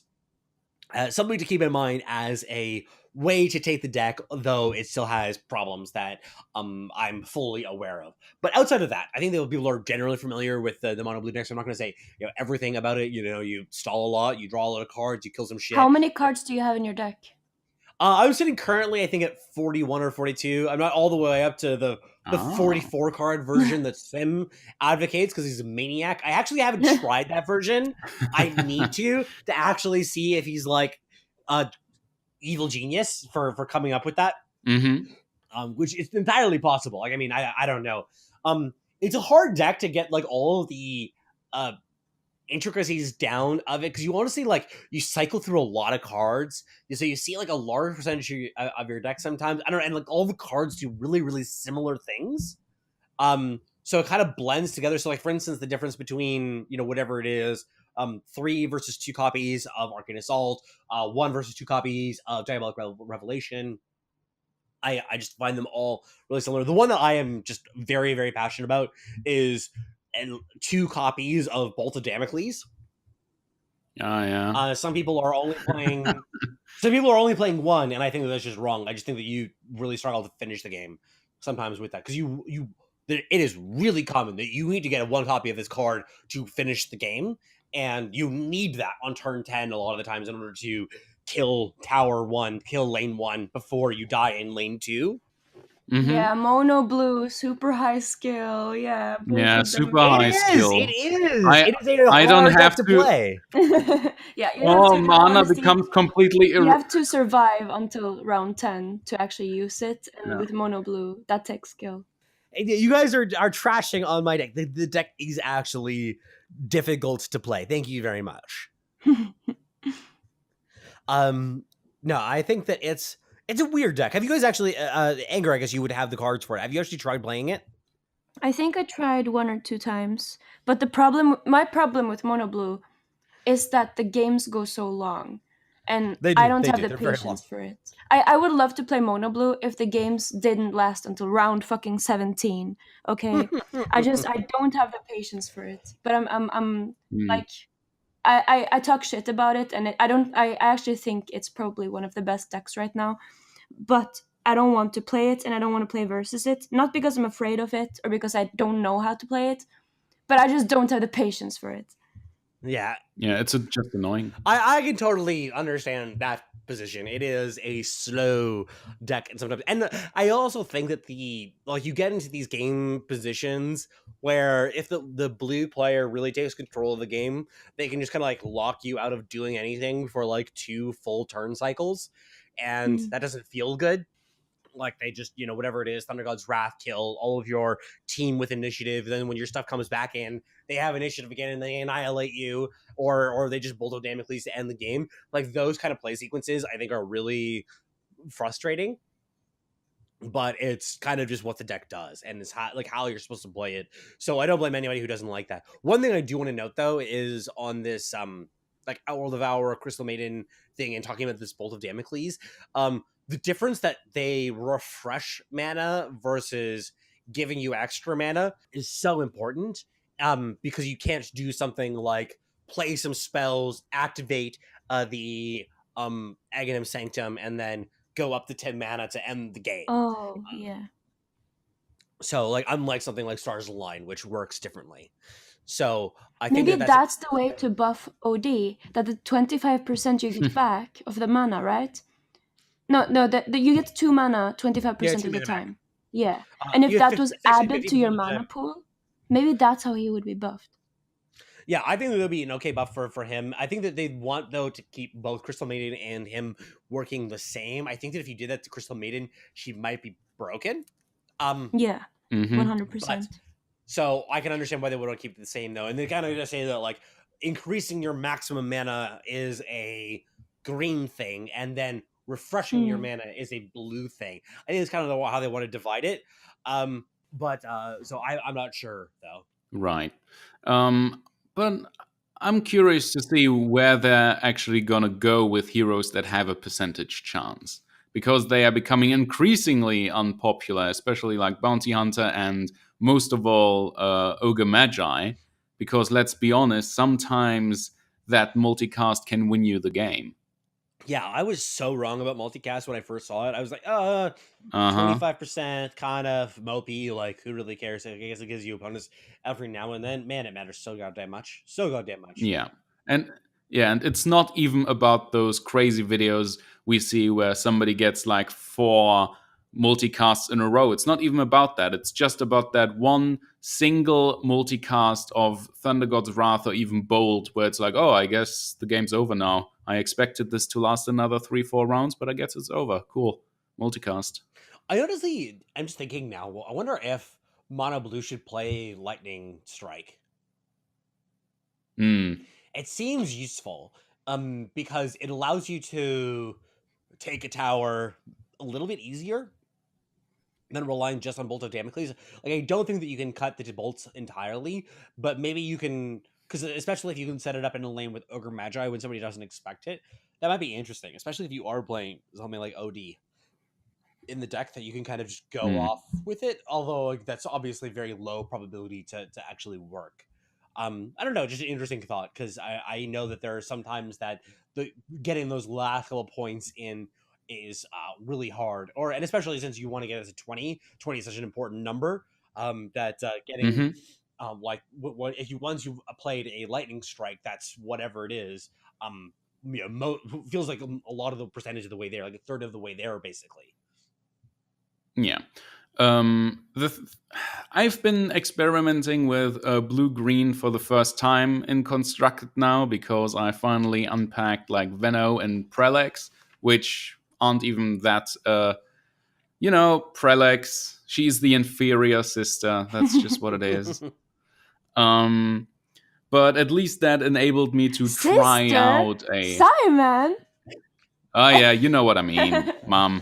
something to keep in mind as a way to take the deck, though it still has problems that I'm fully aware of. But outside of that, I think that people are generally familiar with the mono blue decks. So I'm not going to say everything about it. You stall a lot, you draw a lot of cards, you kill some shit. How many cards do you have in your deck? I'm sitting currently, I think, at 41 or 42. I'm not all the way up to the 44 card version that Sim advocates, because he's a maniac. I actually haven't tried that version. I need to actually see if he's like a evil genius for coming up with that. Which is entirely possible. Like, I mean, I don't know. It's a hard deck to get like all of the intricacies down of it, because you want to see, like, you cycle through a lot of cards, so you see like a large percentage of your deck sometimes. I don't know, and like all the cards do really, really similar things. So it kind of blends together. So, like, for instance, the difference between whatever it is, 3 versus 2 copies of Arcane Assault, 1 versus 2 copies of Diabolic Revelation. I just find them all really similar. The one that I am just very, very passionate about is 2 copies of Bolt of Damocles. Yeah. Some people are only playing. Some people are only playing one, and I think that's just wrong. I just think that you really struggle to finish the game sometimes with that because it is really common that you need to get one copy of this card to finish the game, and you need that on turn 10 a lot of the times in order to kill tower 1, kill lane 1 before you die in lane 2. Yeah, mono blue, super high skill. Yeah, both Yeah, of them. super high It skill. is. I It is a I don't hard deck have to to. play. Yeah, you have Oh, to. No, mana honestly, becomes completely. you have to survive until round 10 to actually use it, and Yeah. with mono blue, that takes skill. You guys are trashing on my deck. The deck is actually difficult to play. Thank you very much. No, I think that it's a weird deck. Have you guys actually Anger, I guess you would have the cards for it. Have you actually tried playing it? I think I tried 1 or 2 times, but my problem with mono blue is that the games go so long, and They I do. don't They have do. the They're very long. patience for it. I would love to play mono blue if the games didn't last until round fucking 17. Okay, I don't have the patience for it. But I'm Mm. like I talk shit about it, and I actually think it's probably one of the best decks right now, but I don't want to play it, and I don't want to play versus it. Not because I'm afraid of it or because I don't know how to play it, but I just don't have the patience for it. Yeah, Yeah, it's just annoying. I can totally understand that position. It is a slow deck, and sometimes, and I also think that you get into these game positions where if the blue player really takes control of the game, they can just kind of like lock you out of doing anything for like 2 full turn cycles, and Mm. that doesn't feel good. Like they just, whatever it is, Thunder God's Wrath, kill all of your team with initiative. Then when your stuff comes back in, they have initiative again and they annihilate you, or they just bolt of Damocles to end the game. Like those kind of play sequences, I think are really frustrating. But it's kind of just what the deck does, and it's how you're supposed to play it. So I don't blame anybody who doesn't like that. One thing I do want to note though is on this like Outworld of Hour, Crystal Maiden thing, and talking about this Bolt of Damocles, the difference that they refresh mana versus giving you extra mana is so important. Because you can't do something like play some spells, activate the Aghanim Sanctum, and then go up to 10 mana to end the game. Oh, yeah. So, like, unlike something like Stars Align, which works differently. So, I think Maybe that's that's the way to buff OD, that the 25% you get back of the mana, right? No, you get 2 mana 25% 2 of the mana back. time. Yeah. And if You have that was it's actually added to your 50% mana pool, maybe that's how he would be buffed. Yeah, I think that would be an okay buff for him. I think that they'd want, though, to keep both Crystal Maiden and him working the same. I think that if you did that to Crystal Maiden, she might be broken. Yeah, Mm-hmm. 100%. So I can understand why they would want to keep it the same, though. And they kind of just say that, like, increasing your maximum mana is a green thing, and then refreshing your mana is a blue thing. I think it's kind of how they want to divide it. But so I'm not sure, though. Right. But I'm curious to see where they're actually going to go with heroes that have a percentage chance. Because they are becoming increasingly unpopular, especially like Bounty Hunter and most of all Ogre Magi. Because let's be honest, sometimes that multicast can win you the game. Yeah, I was so wrong about multicast when I first saw it. I was like, 25%, kind of mopey. Like, who really cares? I guess it gives you opponents every now and then. Man, it matters so goddamn much. So goddamn much. Yeah. And it's not even about those crazy videos we see where somebody gets like 4 multicasts in a row. It's not even about that. It's just about that one single multicast of Thunder God's Wrath or even Bold, where it's like, oh, I guess the game's over now. I expected this to last another 3-4 rounds, but I guess it's over. Cool. Multicast. I'm just thinking now, I wonder if Mono Blue should play Lightning Strike. It seems useful, because it allows you to take a tower a little bit easier than relying just on Bolt of Damocles. Like, I don't think that you can cut the bolts entirely, but maybe you can, because especially if you can set it up in a lane with Ogre Magi when somebody doesn't expect it, that might be interesting, especially if you are playing something like OD in the deck that you can kind of just go off with it, although like, that's obviously very low probability to actually work. I don't know, just an interesting thought because I know that there are sometimes that the getting those last couple points in is really hard, and especially since you want to get it to 20 is such an important number. That getting Hmm. like what if you once you've played a lightning strike, that's whatever it is. Um, feels like a lot of the percentage of the way there, like a third of the way there, basically. Yeah. I've been experimenting with blue green for the first time in Constructed now because I finally unpacked like Venno and Prelex, which aren't even that. Prelex. She's the inferior sister. That's just what it is. Um, but at least that enabled me to try Sister out a. Simon. Oh yeah, you know what I mean, Mom.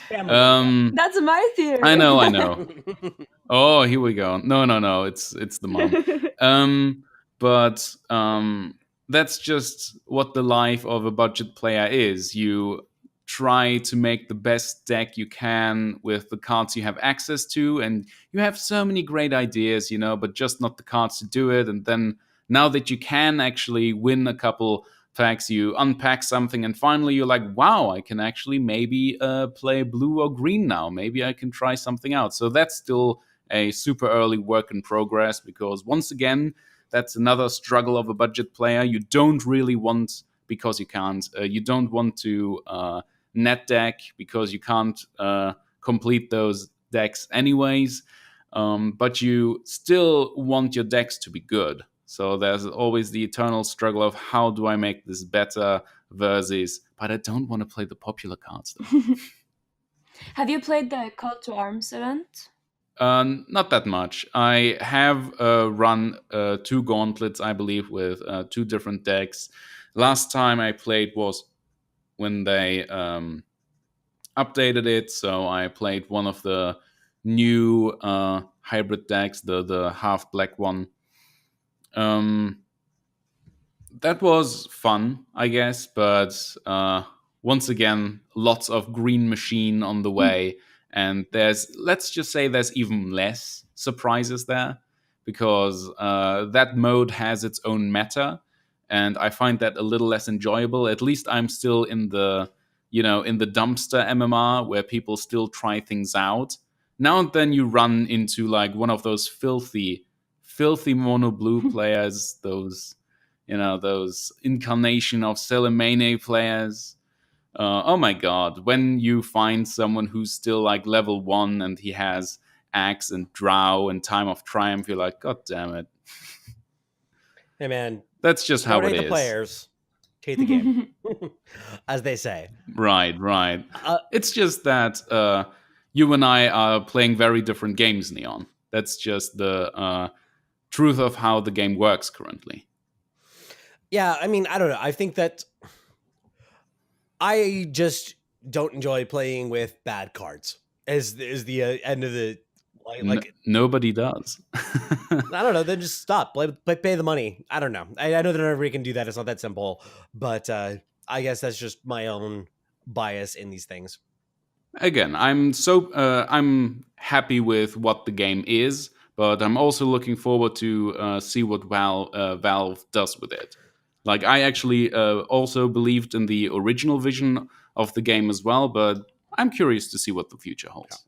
Family like Um, That's my theory. I know. that. Oh, here we go. No. It's the mom. But that's just what the life of a budget player is. You try to make the best deck you can with the cards you have access to, and you have so many great ideas, but just not the cards to do it. And then now that you can actually win a couple packs, you unpack something, and finally you're like, wow, I can actually maybe play blue or green now. Maybe I can try something out. So that's still a super early work in progress because once again, that's another struggle of a budget player. You don't really want, because you can't, you don't want to net deck because you can't complete those decks anyways. But you still want your decks to be good. So there's always the eternal struggle of how do I make this better versus, but I don't want to play the popular cards though. Have you played the Call to Arms event? Not that much. I have run 2 gauntlets, I believe, with 2 different decks. Last time I played was when they updated it, so I played one of the new hybrid decks, the half black one. That was fun, I guess, but once again, lots of green machine on the way. And let's just say there's even less surprises there because that mode has its own meta. And I find that a little less enjoyable. At least I'm still in the dumpster MMR where people still try things out. Now and then you run into like one of those filthy mono blue players, those incarnation of Shahmoney players. Oh my god, when you find someone who's still like level 1 and he has Axe and Drow and Time of Triumph, you're like, god damn it. Hey man, That's just how don't it hate is. the players, hate the game, as they say. Right. It's just that you and I are playing very different games, Neon. That's just the truth of how the game works currently. Yeah, I mean, I don't know. I think that I just don't enjoy playing with bad cards. Is the end of the Nobody does. I don't know. Then just stop. Pay the money. I don't know. I know that everybody can do that. It's not that simple. But I guess that's just my own bias in these things. Again, I'm happy with what the game is, but I'm also looking forward to see what Valve does with it. Like I actually also believed in the original vision of the game as well, but I'm curious to see what the future holds.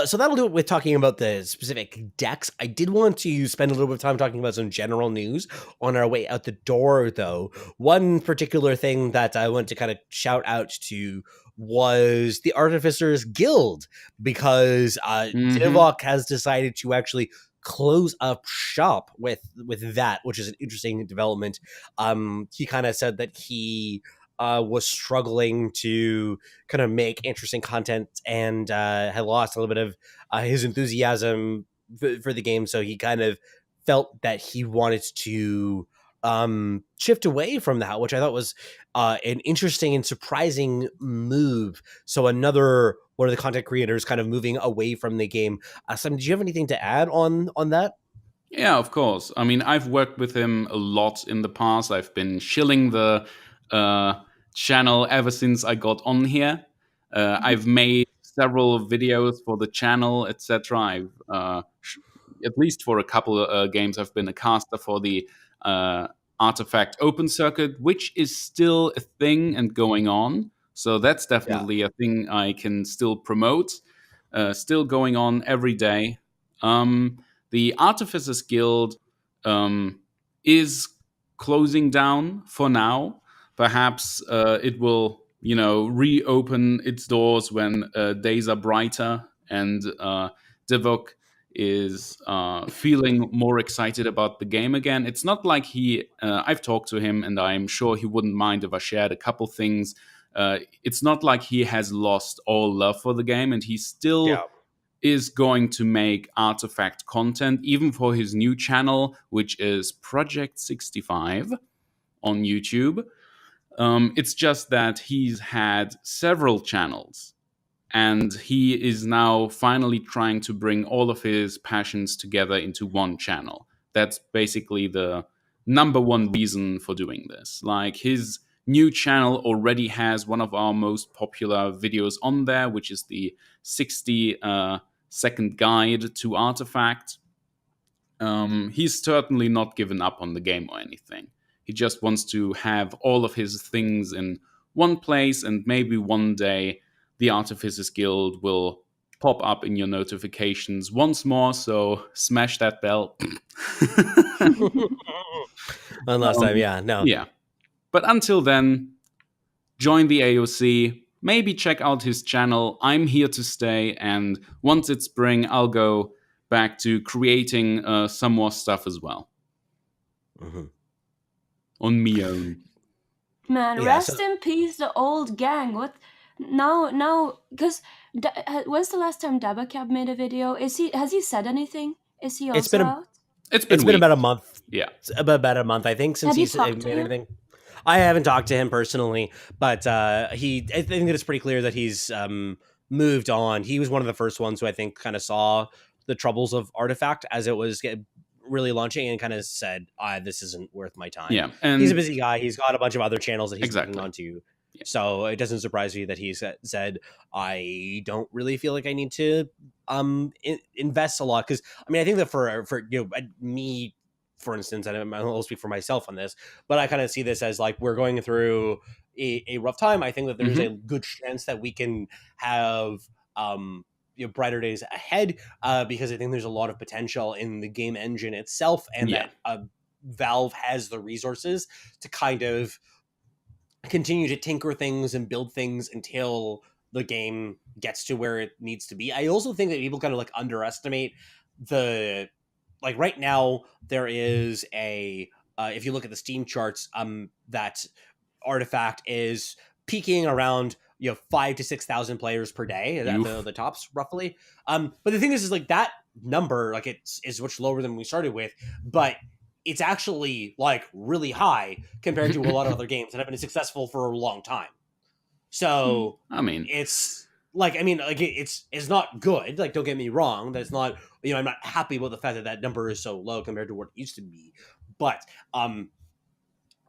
So that'll do it with talking about the specific decks. I did want to spend a little bit of time talking about some general news on our way out the door, though. One particular thing that I want to kind of shout out to was the Artificers Guild, because Divok has decided to actually close up shop with that, which is an interesting development. He kind of said that he was struggling to kind of make interesting content and had lost a little bit of his enthusiasm for the game. So he kind of felt that he wanted to shift away from that, which I thought was an interesting and surprising move. So another one of the content creators kind of moving away from the game. Simon, do you have anything to add on that? Yeah, of course. I mean, I've worked with him a lot in the past. I've been shilling the channel ever since I got on here. I've made several videos for the channel, etc. I've at least for a couple of games, I've been a caster for the Artifact Open Circuit, which is still a thing and going on. So that's definitely a thing I can still promote. Still going on every day. The Artificers Guild is closing down for now. Perhaps it will, reopen its doors when days are brighter and Divok is feeling more excited about the game again. It's not like I've talked to him, and I'm sure he wouldn't mind if I shared a couple things. It's not like he has lost all love for the game, and he still is going to make Artifact content, even for his new channel, which is Project 65 on YouTube. It's just that he's had several channels, and he is now finally trying to bring all of his passions together into one channel. That's basically the number one reason for doing this. Like, his new channel already has one of our most popular videos on there, which is the 60-second guide to Artifact. He's certainly not given up on the game or anything. He just wants to have all of his things in one place, and maybe one day the Artificers Guild will pop up in your notifications once more, so smash that bell. One last time, no. Yeah. But until then, join the AOC, maybe check out his channel. I'm here to stay, and once it's spring, I'll go back to creating some more stuff as well. On me own. Man, rest in peace, the old gang. What? Now, because when's the last time Dabacab made a video? Has he said anything? Is he also out? It's been about a month. Yeah, about a month, I think, since he's made anything. I haven't talked to him personally, but I think that it's pretty clear that he's moved on. He was one of the first ones who I think kind of saw the troubles of Artifact as it was really launching, and kind of said, this isn't worth my time. Yeah, and he's a busy guy. He's got a bunch of other channels that he's working on too. Yeah. So it doesn't surprise me that he said, I don't really feel like I need to invest a lot. Because, I mean, I think that for me, for instance, and I'll speak for myself on this, but I kind of see this as like we're going through a rough time. I think that there's a good chance that we can have brighter days ahead, because I think there's a lot of potential in the game engine itself, and that Valve has the resources to kind of continue to tinker things and build things until the game gets to where it needs to be. I also think that people kind of like underestimate right now there is if you look at the Steam charts, that Artifact is peaking around 5,000 to 6,000 players per day at the tops roughly. But the thing is like that number, like is much lower than we started with, but it's actually like really high compared to a lot of other games that have been successful for a long time. So I mean, it's not good. Like, don't get me wrong. That's not, I'm not happy with the fact that number is so low compared to what it used to be. But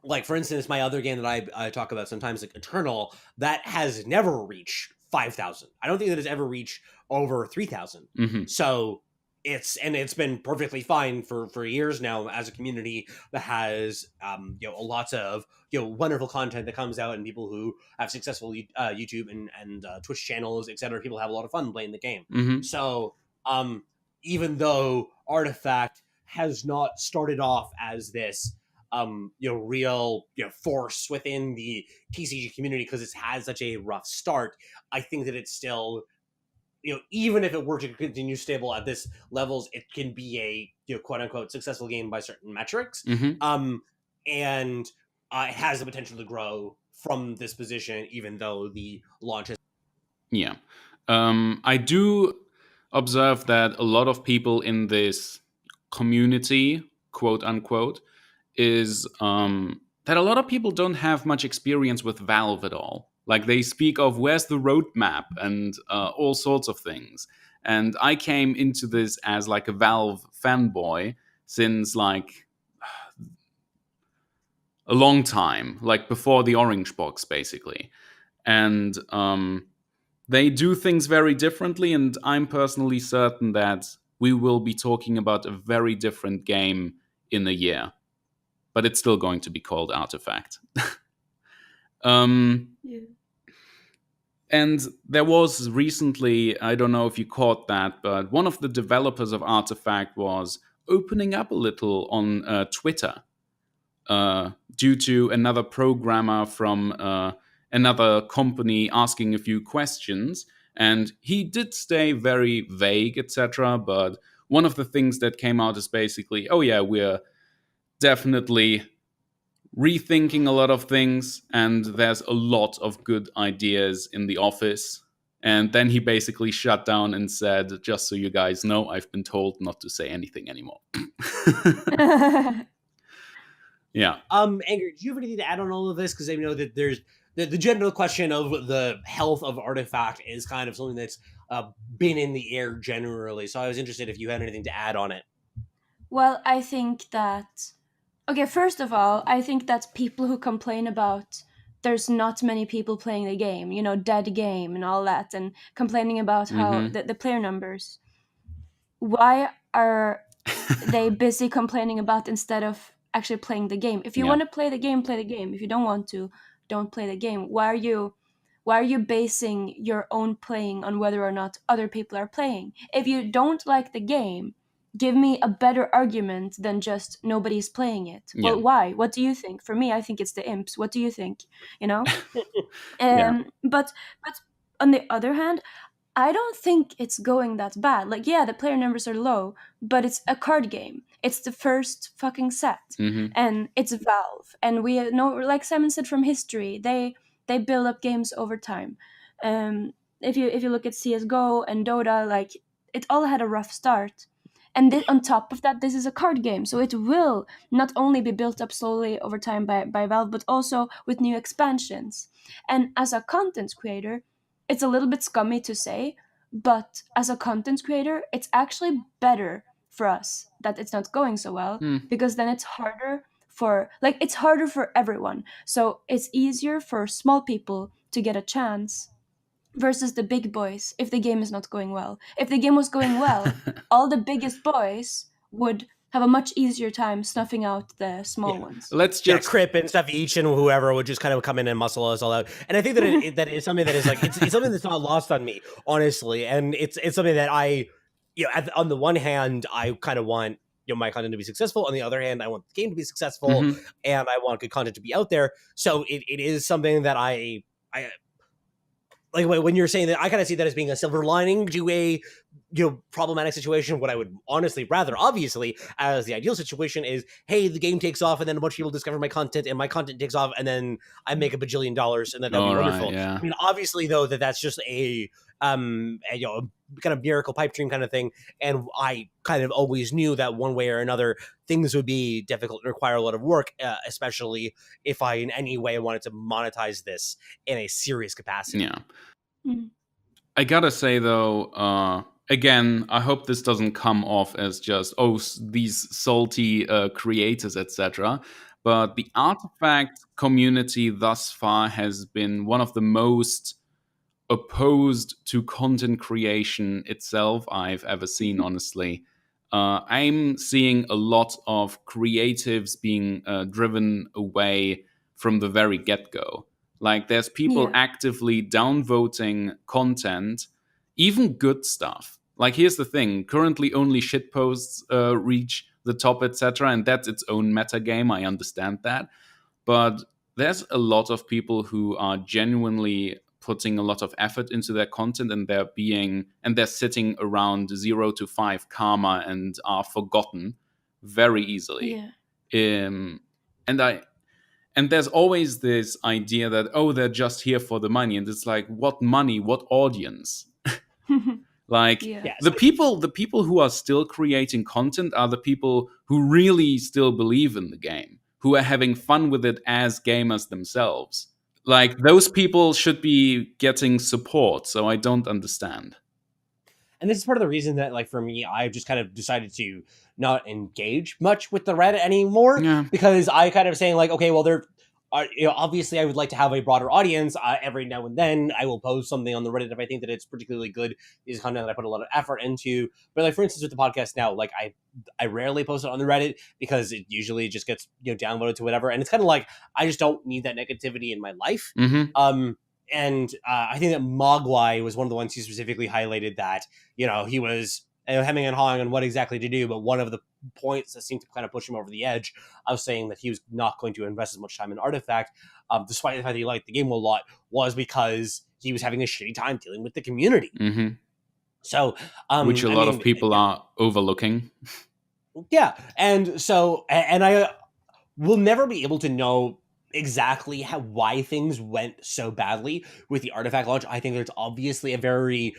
like, for instance, my other game that I talk about sometimes, like Eternal, that has never reached 5,000. I don't think that it's ever reached over 3,000. So it's been perfectly fine for years now as a community that has lots of wonderful content that comes out, and people who have successful YouTube and Twitch channels, etc. People have a lot of fun playing the game. So even though Artifact has not started off as this real force within the TCG community because it's had such a rough start, I think that it's still, even if it were to continue stable at this levels, it can be a quote unquote successful game by certain metrics. And it has the potential to grow from this position, even though the launch has. I do observe that a lot of people in this community, quote unquote, is that a lot of people don't have much experience with Valve at all. Like, they speak of where's the roadmap and all sorts of things. And I came into this as like a Valve fanboy since like a long time, like before the Orange Box, basically. And they do things very differently, and I'm personally certain that we will be talking about a very different game in a year. But it's still going to be called Artifact. Yeah. And there was recently, I don't know if you caught that, but one of the developers of Artifact was opening up a little on Twitter due to another programmer from another company asking a few questions. And he did stay very vague, etc. But one of the things that came out is basically, oh yeah, we're definitely rethinking a lot of things, and there's a lot of good ideas in the office. And then he basically shut down and said, just so you guys know, I've been told not to say anything anymore. Yeah. Anger, do you have anything to add on all of this? Because I know that there's the general question of the health of Artifact is kind of something that's been in the air generally. So I was interested if you had anything to add on it. Well, I think that... Okay, first of all, I think that people who complain about there's not many people playing the game, dead game and all that, and complaining about how the player numbers, why are they busy complaining about instead of actually playing the game? If you want to play the game, play the game. If you don't want to, don't play the game. Why are you basing your own playing on whether or not other people are playing? If you don't like the game, give me a better argument than just nobody's playing it. Yeah. Well, why? What do you think? For me, I think it's the imps. What do you think? Yeah. But on the other hand, I don't think it's going that bad. Like, yeah, the player numbers are low, but it's a card game. It's the first fucking set, and it's Valve. And we know, like Simon said, from history, they build up games over time. If you look at CS:GO and Dota, like, it all had a rough start. And on top of that, this is a card game, so it will not only be built up slowly over time by Valve, but also with new expansions. And as a content creator, it's a little bit scummy to say, but as a content creator, it's actually better for us that it's not going so well, because then it's harder for everyone. So it's easier for small people to get a chance versus the big boys if the game is not going well. If the game was going well, all the biggest boys would have a much easier time snuffing out the small ones. Let's just Crip and stuff each and whoever would just kind of come in and muscle us all out. And I think that that is something that is like it's something that's not lost on me, honestly. And it's something that I, on the one hand, I kind of want my content to be successful. On the other hand, I want the game to be successful, and I want good content to be out there. So it is something that I like when you're saying that, I kind of see that as being a silver lining to a problematic situation. What I would honestly rather, obviously, as the ideal situation is, hey, the game takes off and then a bunch of people discover my content and my content takes off and then I make $1 bajillion and that'd be wonderful. Yeah. I mean, obviously though, that's just a kind of miracle pipe dream kind of thing. And I kind of always knew that one way or another, things would be difficult and require a lot of work, especially if I in any way wanted to monetize this in a serious capacity. Yeah. I gotta say though, again, I hope this doesn't come off as just, these salty creators, etc. But the Artifact community thus far has been one of the most opposed to content creation itself I've ever seen, honestly. I'm seeing a lot of creatives being driven away from the very get-go. Like, there's people actively downvoting content, even good stuff. Like, here's the thing. Currently, only shitposts reach the top, etc. And that's its own meta game. I understand that. But there's a lot of people who are genuinely putting a lot of effort into their content, and they're sitting around 0 to 5 karma and are forgotten very easily. And there's always this idea that, they're just here for the money. And it's like, what money? What audience? Like, the people who are still creating content are the people who really still believe in the game, who are having fun with it as gamers themselves. Like, those people should be getting support, so I don't understand. And this is part of the reason that, like, for me, I've just kind of decided to not engage much with the Reddit anymore, because I kind of saying, like, okay, well, obviously I would like to have a broader audience. Every now and then I will post something on the Reddit if I think that it's particularly good. Is content that I put a lot of effort into. But like for instance with the podcast now, like I rarely post it on the Reddit because it usually just gets downloaded to whatever, and it's kind of like I just don't need that negativity in my life. Mm-hmm. And I think that Mogwai was one of the ones who specifically highlighted that he was hemming and hawing on what exactly to do, but one of the points that seemed to kind of push him over the edge of saying that he was not going to invest as much time in Artifact, despite the fact that he liked the game a lot, was because he was having a shitty time dealing with the community. Mm-hmm. So, which a lot of people are overlooking. Yeah, and so, and I will never be able to know exactly why things went so badly with the Artifact launch. I think there's obviously a very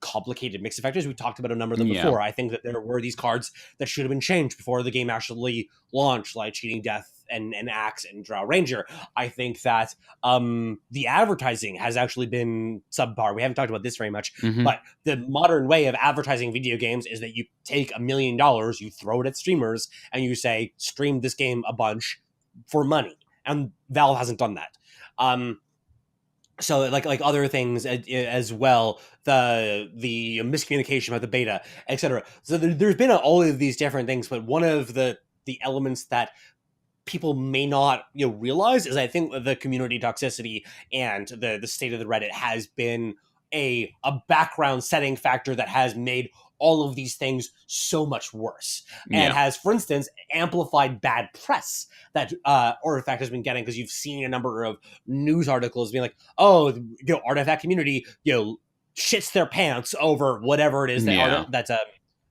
complicated mix of factors. We talked about a number of them before. I think that there were these cards that should have been changed before the game actually launched, like Cheating Death and Axe and Drow Ranger. I think that the advertising has actually been subpar. We haven't talked about this very much, but the modern way of advertising video games is that you take $1 million, you throw it at streamers, and you say, stream this game a bunch for money. And Valve hasn't done that. So like other things as well, the miscommunication about the beta, etc. So there's been all of these different things, but one of the elements that people may not realize is I think the community toxicity and the state of the Reddit has been a background setting factor that has made all of these things so much worse, and has, for instance, amplified bad press that Artifact has been getting, because you've seen a number of news articles being like, oh, Artifact community shits their pants over whatever it is that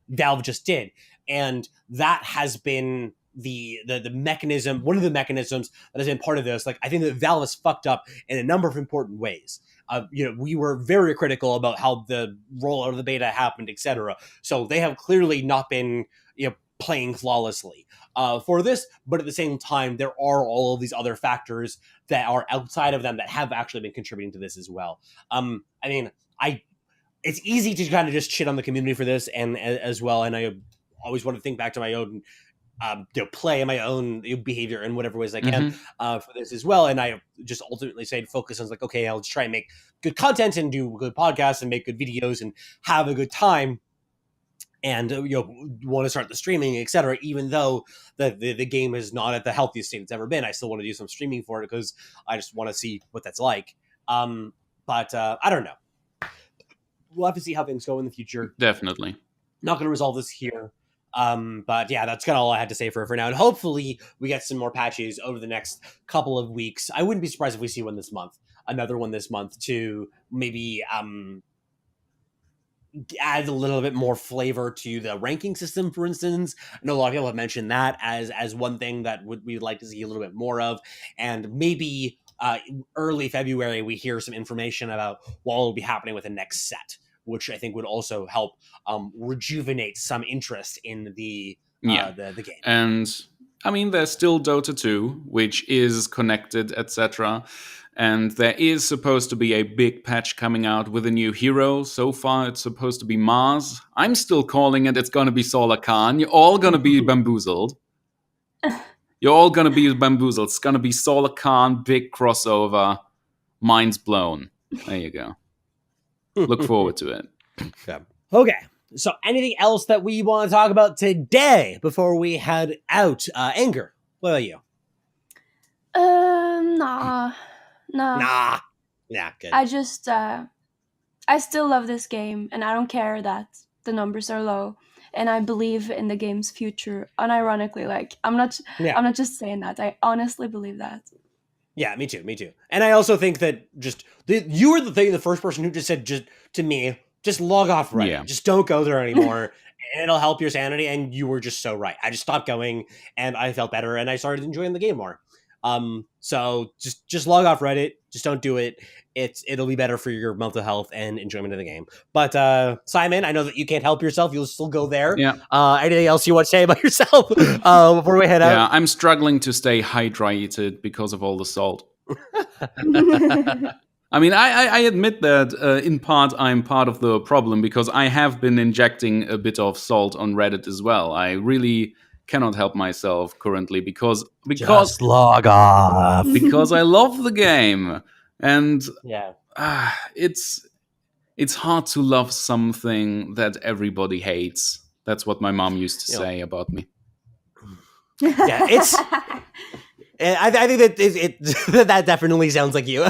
Valve just did, and that has been the mechanism, one of the mechanisms that has been part of this. Like, I think that Valve has fucked up in a number of important ways. We were very critical about how the rollout of the beta happened, etc. So they have clearly not been playing flawlessly for this, but at the same time, there are all of these other factors that are outside of them that have actually been contributing to this as well. It's easy to kind of just shit on the community for this, and as well, and I always want to think back to my own play and my own behavior in whatever ways I can for this as well. And I just ultimately say to focus on like, okay, I'll just try and make good content and do good podcasts and make good videos and have a good time. And want to start the streaming, etc. Even though the game is not at the healthiest state it's ever been, I still want to do some streaming for it because I just want to see what that's like. But I don't know. We'll have to see how things go in the future. Definitely not going to resolve this here. But yeah, that's kind of all I had to say for now. And hopefully we get some more patches over the next couple of weeks. I wouldn't be surprised if we see another one this month to maybe add a little bit more flavor to the ranking system, for instance. I know a lot of people have mentioned that as one thing that we'd like to see a little bit more of. And maybe early February, we hear some information about what will be happening with the next set, which I think would also help rejuvenate some interest in the game. And I mean, there's still Dota 2, which is connected, etc. And there is supposed to be a big patch coming out with a new hero. So far, it's supposed to be Mars. I'm still calling it's going to be Solar Khan. You're all going to be bamboozled. You're all going to be bamboozled. It's going to be Solar Khan, big crossover, minds blown. There you go. Look forward to it. Okay. So anything else that we want to talk about today before we head out? Anger, what about you? Nah. Yeah, good. I just, I still love this game, and I don't care that the numbers are low, and I believe in the game's future. Unironically, like, I'm not just saying that. I honestly believe that. Yeah, me too. And I also think that you were the first person who just said to me, just log off Reddit. Yeah. Just don't go there anymore. It'll help your sanity. And you were just so right. I just stopped going and I felt better and I started enjoying the game more. So just log off Reddit. Just don't do it. It'll be better for your mental health and enjoyment of the game. But Simon, I know that you can't help yourself. You'll still go there. Yeah. Anything else you want to say about yourself before we head out? Yeah, I'm struggling to stay hydrated because of all the salt. I mean, I admit that in part I'm part of the problem because I have been injecting a bit of salt on Reddit as well. I really cannot help myself currently because Just log off. because I love the game, and Yeah. it's hard to love something that everybody hates. That's what my mom used to say about me. Yeah, it's. I think that that definitely sounds like you,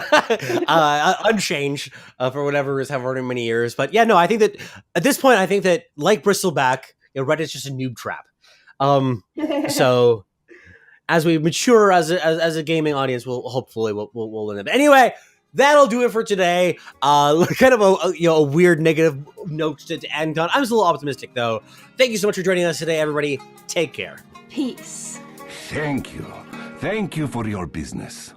unchanged for whatever is however many years. But yeah, no, I think that at this point, I think that like Bristleback, Reddit's just a noob trap. So as we mature as a gaming audience, we'll end up anyway. That'll do it for today. Kind of a weird negative note to end on. I'm still a little optimistic though. Thank you so much for joining us today, everybody. Take care. Peace. Thank you. Thank you for your business.